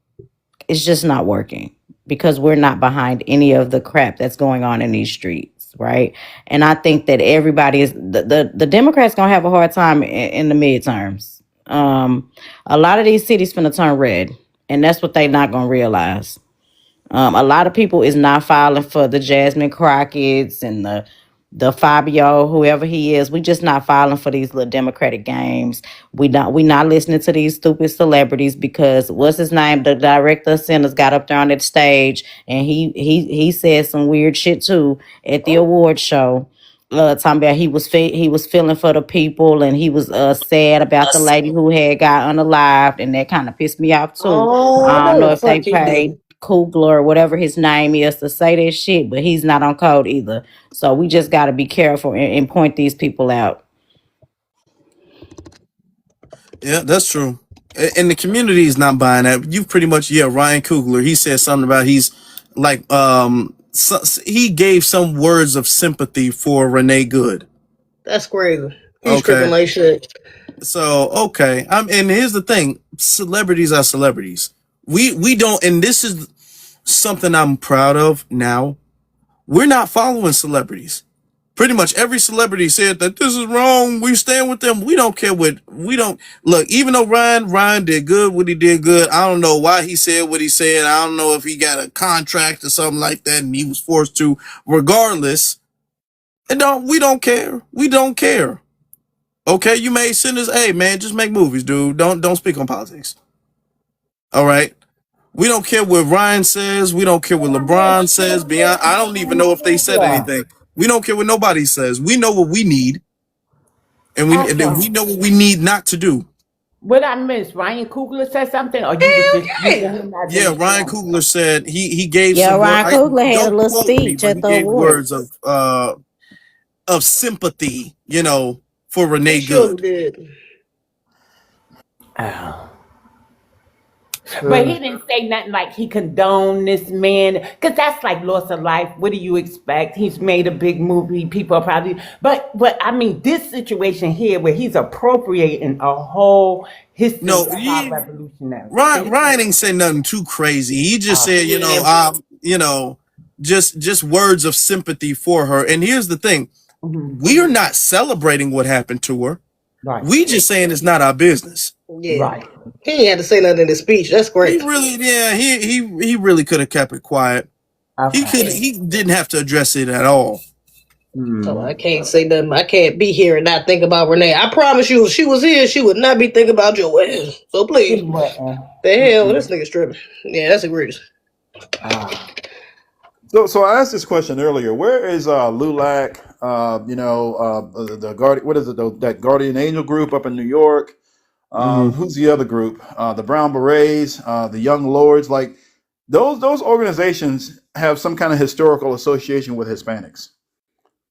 It's just not working because we're not behind any of the crap that's going on in these streets, right? And I think that everybody is the Democrats gonna have a hard time in the midterms. A lot of these cities finna turn red, and that's what they not gonna realize. A lot of people is not filing for the Jasmine Crockett's and the Fabio, whoever he is. We just not filing for these little Democratic games. We not listening to these stupid celebrities because what's his name? The director of Sinners got up there on that stage and he said some weird shit too at the award show. Talking about he was feeling for the people and he was sad about the lady who had got unalived, and that kind of pissed me off too. Oh, I don't no, know the if they fuck he paid didn't. Kugler or whatever his name is to say that shit, but he's not on code either. So we just got to be careful and point these people out. Yeah, that's true. And the community is not buying that. You've pretty much, yeah, Ryan Coogler, he said something about he's like, he gave some words of sympathy for Renee Good. That's crazy. He's tripping Okay. like shit. So, okay. And here's the thing. Celebrities are celebrities. We don't, and this is something I'm proud of now. We're not following celebrities. Pretty much every celebrity said that this is wrong. We stand with them. We don't care what we don't look. Even though Ryan did good, what he did good. I don't know why he said what he said. I don't know if he got a contract or something like that, and he was forced to. Regardless, we don't care. We don't care. Okay, you made sinners. Hey man, just make movies, dude. Don't speak on politics. All right. We don't care what Ryan says. We don't care what LeBron says. Beyond, I don't even know if they said Yeah. anything. We don't care what nobody says. We know what we need, and we Okay. know what we need not to do. What I missed, Ryan Coogler said something, or you was Hell just using yeah. him as an Yeah, Ryan example? Coogler said he gave Yeah, some word. Ryan Coogler had a Don't little quote me, speech but at he the gave words awards. of sympathy, for He Renee surely Good. did. Oh. But he didn't say nothing like he condoned this man, because that's like loss of life. What do you expect? He's made a big movie. People are probably, but I mean, this situation here where he's appropriating a whole history No, of our revolutionary. Ryan ain't say nothing too crazy. He just Oh, said, Yeah. just words of sympathy for her. And here's the thing: mhm, we are not celebrating what happened to her. right, We just saying it's not our business. Yeah. right. He ain't had to say nothing in his speech. That's He great. really, yeah, he really could have kept it quiet. Okay. He didn't have to address it at all. So I Mm. can't say nothing. I can't be here and not think about Renee. I promise you, if she was here, she would not be thinking about your ass. So She please, wasn't. the hell, this Mm-mm. nigga's tripping. Yeah, that's egregious. Ah. So I asked this question earlier. Where is LULAC? The guardian. What is it? That Guardian Angel group up in New York. Mhm. Who's the other group? The Brown Berets, the Young Lords. Like those organizations have some kind of historical association with Hispanics,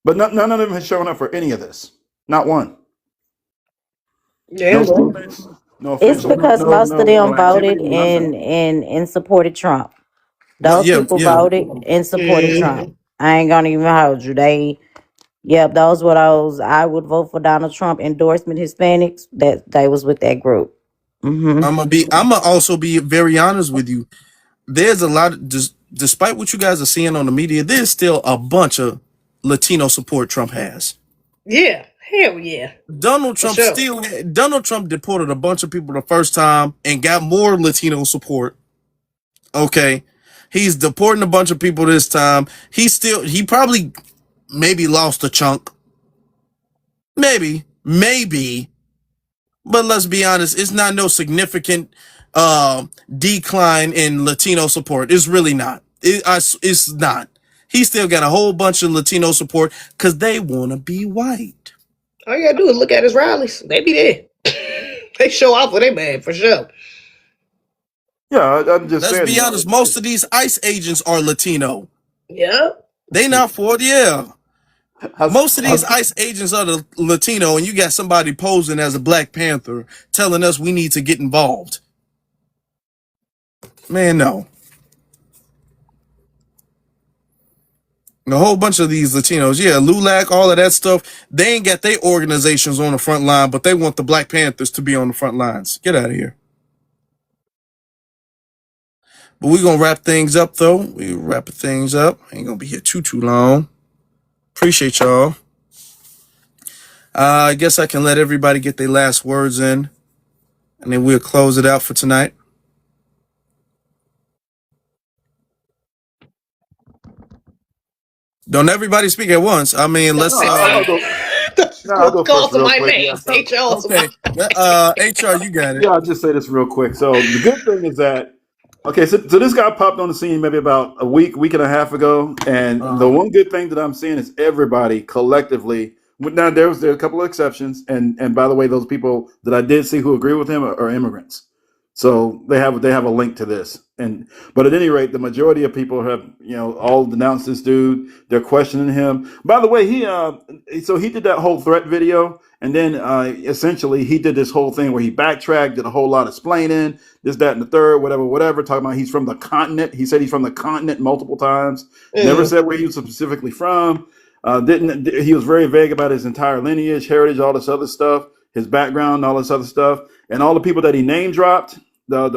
but none of them has shown up for any of this. Not one. Yeah, No well, statements. No It's official. because most of No them voted activity. Nothing. and supported Trump. No, Those yeah, people yeah. voted and supported mm, Trump. I ain't gonna even hold you. Yep, those were those I would vote for Donald Trump endorsement Hispanics. That they was with that group. Hmm. I'm gonna also be very honest with you. There's a lot of, despite what you guys are seeing on the media, there's still a bunch of Latino support Trump has. yeah, hell yeah, Donald for Trump sure. Donald Trump deported a bunch of people the first time and got more Latino support. Okay. He's deporting a bunch of people this time. He probably maybe lost a chunk. Maybe. But let's be honest, it's not no significant decline in Latino support. It's really not. It's not. He still got a whole bunch of Latino support because they want to be white. All you gotta do is look at his rallies. They be there. They show off when they mad, for sure. Yeah, I'm just Let's saying. be honest, most of these ICE agents are Latino. Yeah. They not for it, yeah. Most of these How's- ICE agents are the Latino, and you got somebody posing as a Black Panther telling us we need to get involved. Man, no. A whole bunch of these Latinos, yeah, LULAC, all of that stuff, they ain't got their organizations on the front line, but they want the Black Panthers to be on the front lines. Get out of here. But we're going to wrap things up, though. We wrap things up. Ain't going to be here too long. Appreciate y'all. I guess I can let everybody get their last words in, and then we'll close it out for tonight. Don't everybody speak at once. I mean, let's... I'll go. No, I'll go Call first real somebody quick. Yeah. names. HR Okay. HR, you got it. Yeah, I'll just say this real quick. So the good thing is that, okay, so this guy popped on the scene maybe about a week and a half ago, and the one good thing that I'm seeing is everybody collectively. Now there are a couple of exceptions, and by the way, those people that I did see who agree with him are immigrants. So they have a link to this, but at any rate, the majority of people have all denounced this dude. They're questioning him. By the way, he did that whole threat video, and then essentially he did this whole thing where he backtracked, did a whole lot of explaining this, that, and the third, whatever, talking about he's from the continent. He said he's from the continent multiple times. Never said where he was specifically from. He was very vague about his entire lineage, heritage, all this other stuff, his background, all this other stuff, and all the people that he name dropped, the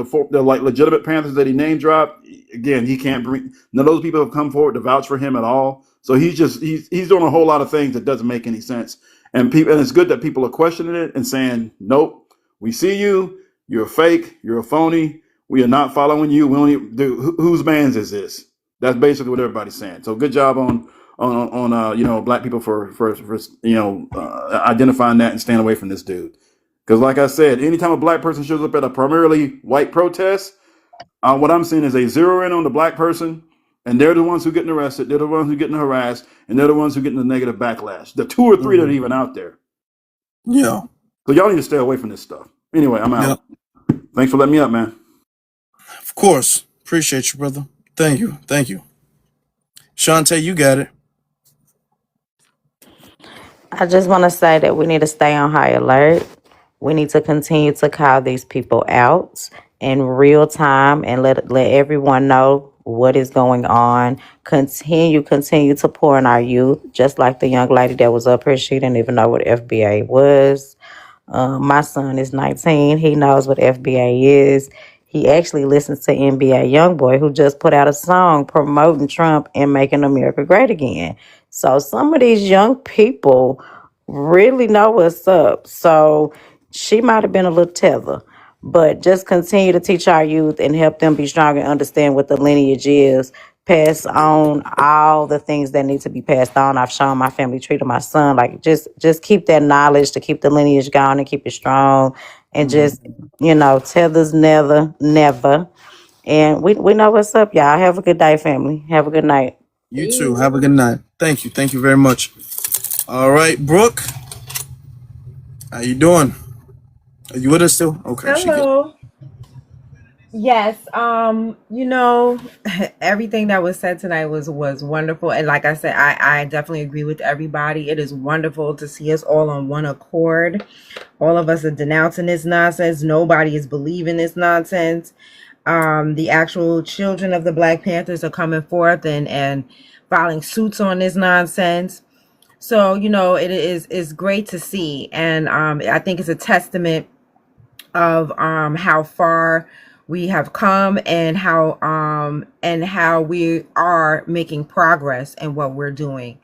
like legitimate Panthers that he name dropped. Again, he can't bring none of those people have come forward to vouch for him at all. So he's doing a whole lot of things that doesn't make any sense. And it's good that people are questioning it and saying, nope, we see you, you're a fake, you're a phony, we are not following you. We only do whose man's is this? That's basically what everybody's saying. So good job on Black people for identifying that and staying away from this dude. Because like I said, anytime a Black person shows up at a primarily white protest, what I'm seeing is they zero in on the Black person, and they're the ones who are getting arrested, they're the ones who are getting harassed, and they're the ones who are getting the negative backlash. The 2 or 3 that are even out there. Yeah. So y'all need to stay away from this stuff. Anyway, I'm out. Yeah. Thanks for letting me up, man. Of course. Appreciate you, brother. Thank you. Shantae, you got it. I just want to say that we need to stay on high alert. We need to continue to call these people out in real time and let everyone know what is going on. Continue to pour in our youth, just like the young lady that was up here. She didn't even know what FBA was. My son is 19. He knows what FBA is. He actually listens to NBA Youngboy, who just put out a song promoting Trump and making America great again. So some of these young people really know what's up. So she might have been a little tether, but just continue to teach our youth and help them be strong and understand what the lineage is. Pass on all the things that need to be passed on. I've shown my family tree to my son. Like just keep that knowledge to keep the lineage going and keep it strong. And just, tethers never. And we know what's up, y'all. Have a good day, family. Have a good night. You too. Have a good night. Thank you very much. All right, Brooke. How you doing? Are you with us still? Okay. Hello. Yes, everything that was said tonight was wonderful. And like I said, I definitely agree with everybody. It is wonderful to see us all on one accord. All of us are denouncing this nonsense. Nobody is believing this nonsense. The actual children of the Black Panthers are coming forth and filing suits on this nonsense. So, it is great to see. And I think it's a testament of how far we have come and how we are making progress in what we're doing.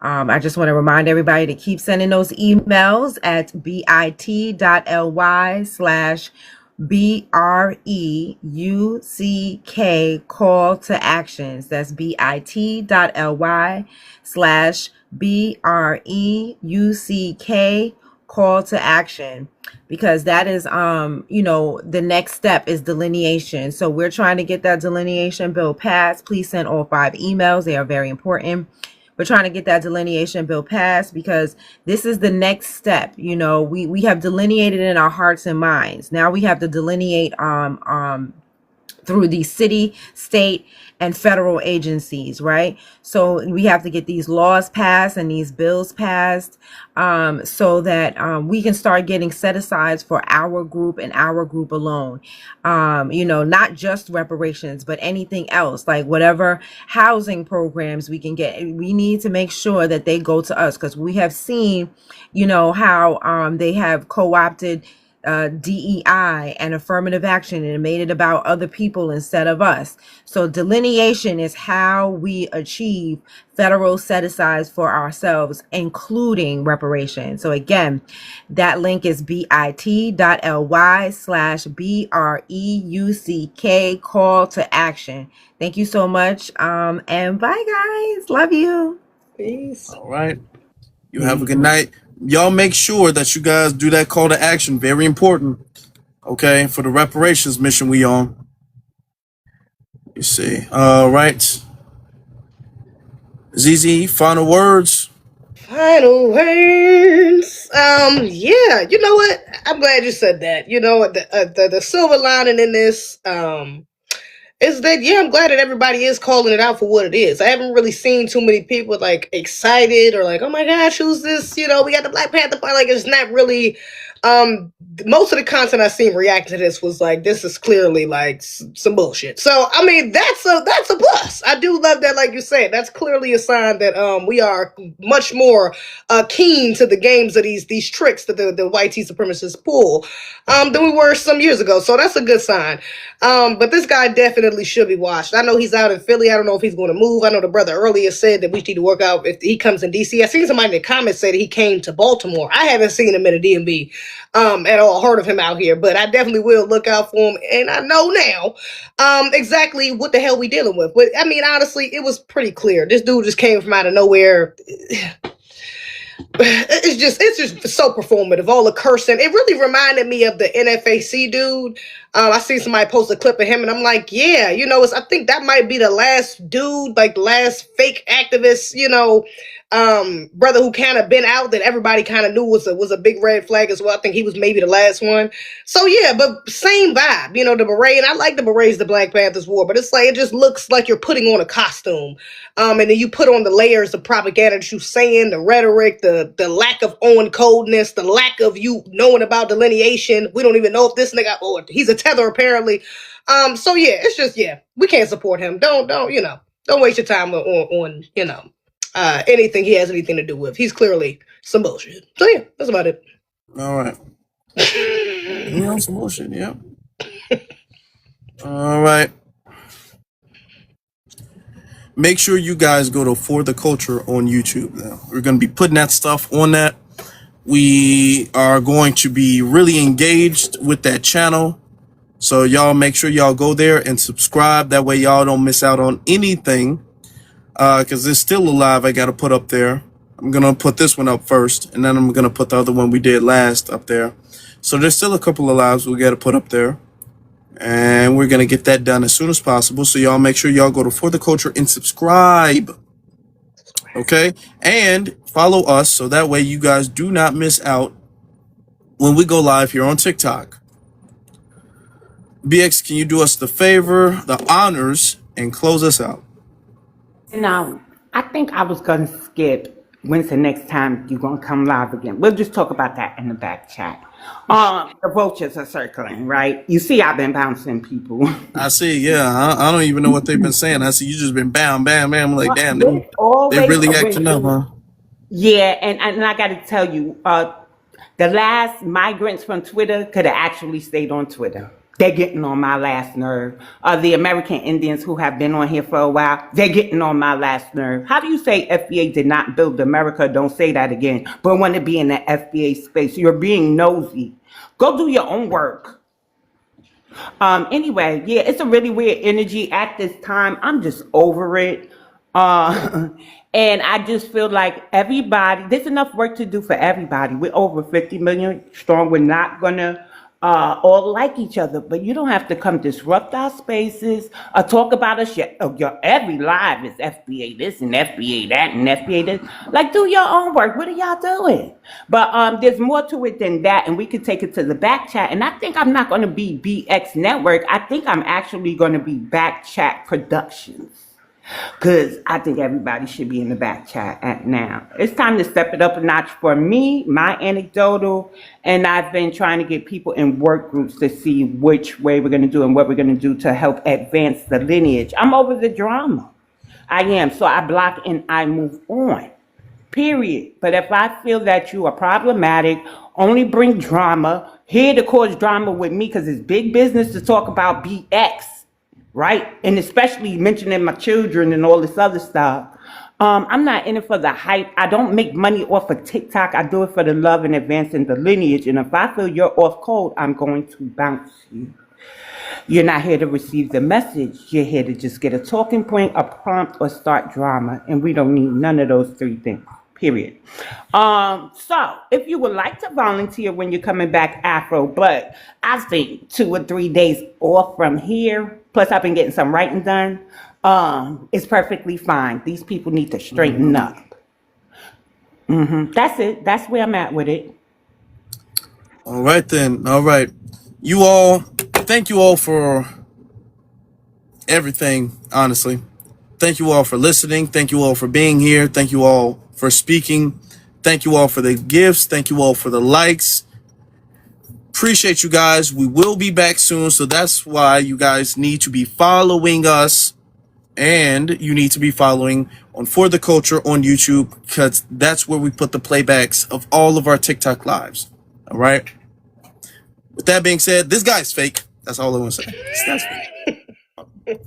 I just want to remind everybody to keep sending those emails at bit.ly/ BREUCK call to actions. That's bit.ly/BREUCK call to action, because that is the next step is delineation. So we're trying to get that delineation bill passed. Please send all 5 emails. They are very important. We're trying to get that delineation bill passed because this is the next step. We have delineated in our hearts and minds. Now we have to delineate through the city, state, and federal agencies, right? So we have to get these laws passed and these bills passed, so that we can start getting set asides for our group and our group alone. Not just reparations, but anything else, like whatever housing programs we can get. We need to make sure that they go to us, because we have seen, how they have co-opted DEI and affirmative action and made it about other people instead of us. So delineation is how we achieve federal set-asides for ourselves, including reparations. So again, that link is bit.ly/BREUCK call to action. Thank you so much. And bye guys. Love you. Peace. All right. You have a good night. Y'all make sure that you guys do that call to action. Very important. Okay, for the reparations mission we on. You see. All right. ZZ, final words. Final words. Yeah. You know what? I'm glad you said that. The silver lining in this, is that, yeah, I'm glad that everybody is calling it out for what it is. I haven't really seen too many people like excited or like, oh my gosh, who's this? We got the Black Panther Party. Like, it's not really. Most of the content I seen reacting to this was like, this is clearly like some bullshit. So I mean, that's a plus. I do love that, like you said. That's clearly a sign that we are much more keen to the games of these tricks that the white supremacists pull than we were some years ago. So that's a good sign. But this guy definitely should be watched. I know he's out in Philly. I don't know if he's going to move. I know the brother earlier said that we need to work out if he comes in DC. I seen somebody in the comments say that he came to Baltimore. I haven't seen him in a DMV at all, heard of him out here, but I definitely will look out for him. And I know now exactly what the hell we dealing with. But I mean, honestly, it was pretty clear. This dude just came from out of nowhere. It's just so performative, all the cursing. It really reminded me of the NFAC dude. I seen somebody post a clip of him and I'm like, yeah, I think that might be the last dude, like the last fake activist, brother who kind of been out that everybody kind of knew was a big red flag as well. I think he was maybe the last one. So yeah, but same vibe, the beret. And I like the berets the Black Panthers wore, but it's like, it just looks like you're putting on a costume. And then you put on the layers of propaganda that you saying, the rhetoric, the lack of on coldness, the lack of you knowing about delineation. We don't even know if this nigga, he's a tether apparently. So yeah, it's just, yeah, we can't support him. Don't waste your time on anything he has anything to do with. He's clearly some bullshit. So yeah, that's about it. All right. Some bullshit, yeah. All right. Make sure you guys go to For the Culture on YouTube. Now, we're going to be putting that stuff on that. We are going to be really engaged with that channel. So y'all make sure y'all go there and subscribe. That way y'all don't miss out on anything. Because it's still alive. I got to put up there. I'm going to put this one up first. And then I'm going to put the other one we did last up there. So there's still a couple of lives we got to put up there. And we're going to get that done as soon as possible. So y'all make sure y'all go to For the Culture and subscribe. Okay? And follow us so that way you guys do not miss out when we go live here on TikTok. BX, can you do us the favor, the honors, and close us out? Now, I think I was going to skip when's the next time you're going to come live again. We'll just talk about that in the back chat. The vultures are circling, right? You see I've been bouncing people. I see, yeah. I don't even know what they've been saying. I see you just been bam, bam, bam. I'm like, damn, they really acting up, huh? Yeah, and I got to tell you, the last migrants from Twitter could have actually stayed on Twitter. They're getting on my last nerve. The American Indians who have been on here for a while, they're getting on my last nerve. How do you say FBA did not build America? Don't say that again. But want to be in the FBA space. You're being nosy. Go do your own work. Anyway, yeah, it's a really weird energy at this time. I'm just over it. Uh, and I just feel like there's enough work to do for everybody. We're over 50 million strong. We're not gonna all like each other, but you don't have to come disrupt our spaces or talk about us. Your every live is FBA this and FBA that and FBA this. Like, do your own work. What are y'all doing? But there's more to it than that, and we could take it to the back chat. And I think I'm not going to be BX Network. I think I'm actually going to be Back Chat Productions. Because I think everybody should be in the back chat at now. It's time to step it up a notch for me, my anecdotal, and I've been trying to get people in work groups to see which way we're going to do and what we're going to do to help advance the lineage. I'm over the drama. I am. So I block and I move on. Period. But if I feel that you are problematic, only bring drama, here to cause drama with me because it's big business to talk about BX. Right? And especially mentioning my children and all this other stuff. I'm not in it for the hype. I don't make money off of TikTok. I do it for the love and advancing the lineage. And if I feel you're off cold, I'm going to bounce you. You're not here to receive the message. You're here to just get a talking point, a prompt, or start drama. And we don't need none of those three things. Period. So if you would like to volunteer when you're coming back, Afro, but I think 2 or 3 days off from here, plus I've been getting some writing done, it's perfectly fine. These people need to straighten up. That's it. That's where I'm at with it. All right then. All right. Thank you all for everything, honestly. Thank you all for listening. Thank you all for being here. Thank you all for speaking. Thank you all for the gifts. Thank you all for the likes. Appreciate you guys. We will be back soon. So that's why you guys need to be following us. And you need to be following on For the Culture on YouTube, because that's where we put the playbacks of all of our TikTok lives. All right. With that being said, this guy's fake. That's all I want to say. This guy's fake.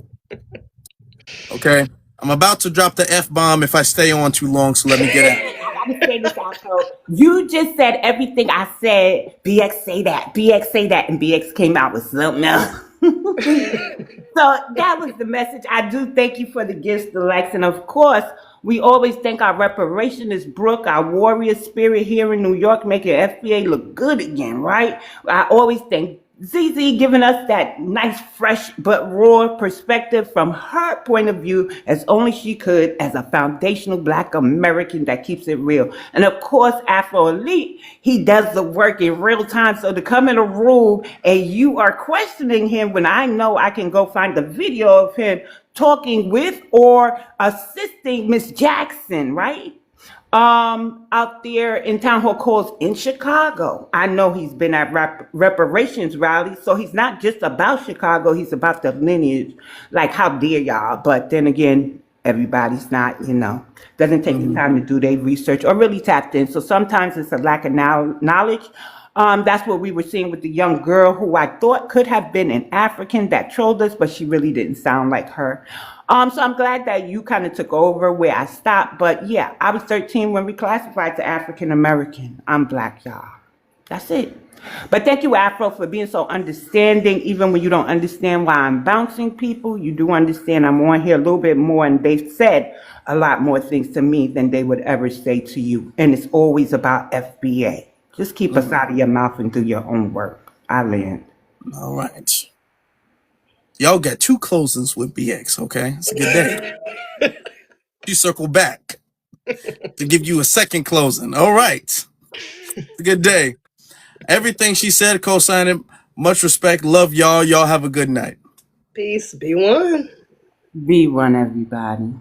Okay. I'm about to drop the F-bomb if I stay on too long, so let me get it. I gotta say this out. You just said everything I said. BX say that. BX say that. And BX came out with something else. So that was the message. I do thank you for the gifts, the likes, and of course, we always thank our reparationist Brooke, our warrior spirit here in New York, making FBA look good again, right? I always thank ZZ giving us that nice, fresh, but raw perspective from her point of view as only she could as a foundational Black American that keeps it real. And of course, Afro Elite, he does the work in real time. So to come in a room and you are questioning him when I know I can go find the video of him talking with or assisting Miss Jackson, right? Out there in town hall calls in Chicago. I know he's been at reparations rallies, so he's not just about Chicago, he's about the lineage. Like, how dare y'all? But then again, everybody's not, doesn't take the time to do their research or really tapped in. So sometimes it's a lack of knowledge. That's what we were seeing with the young girl who I thought could have been an African that trolled us, but she really didn't sound like her. So I'm glad that you kind of took over where I stopped. But yeah, I was 13 when we classified to African American. I'm Black, y'all. That's it. But thank you, Afro, for being so understanding. Even when you don't understand why I'm bouncing people, you do understand I'm on here a little bit more, and they've said a lot more things to me than they would ever say to you. And it's always about FBA. Just keep us out of your mouth and do your own work. I land. All right. Y'all got 2 closings with BX, okay? It's a good day. You circle back to give you a second closing. All right. It's a good day. Everything she said, co-signing. Much respect. Love y'all. Y'all have a good night. Peace. Be one. Be one, everybody.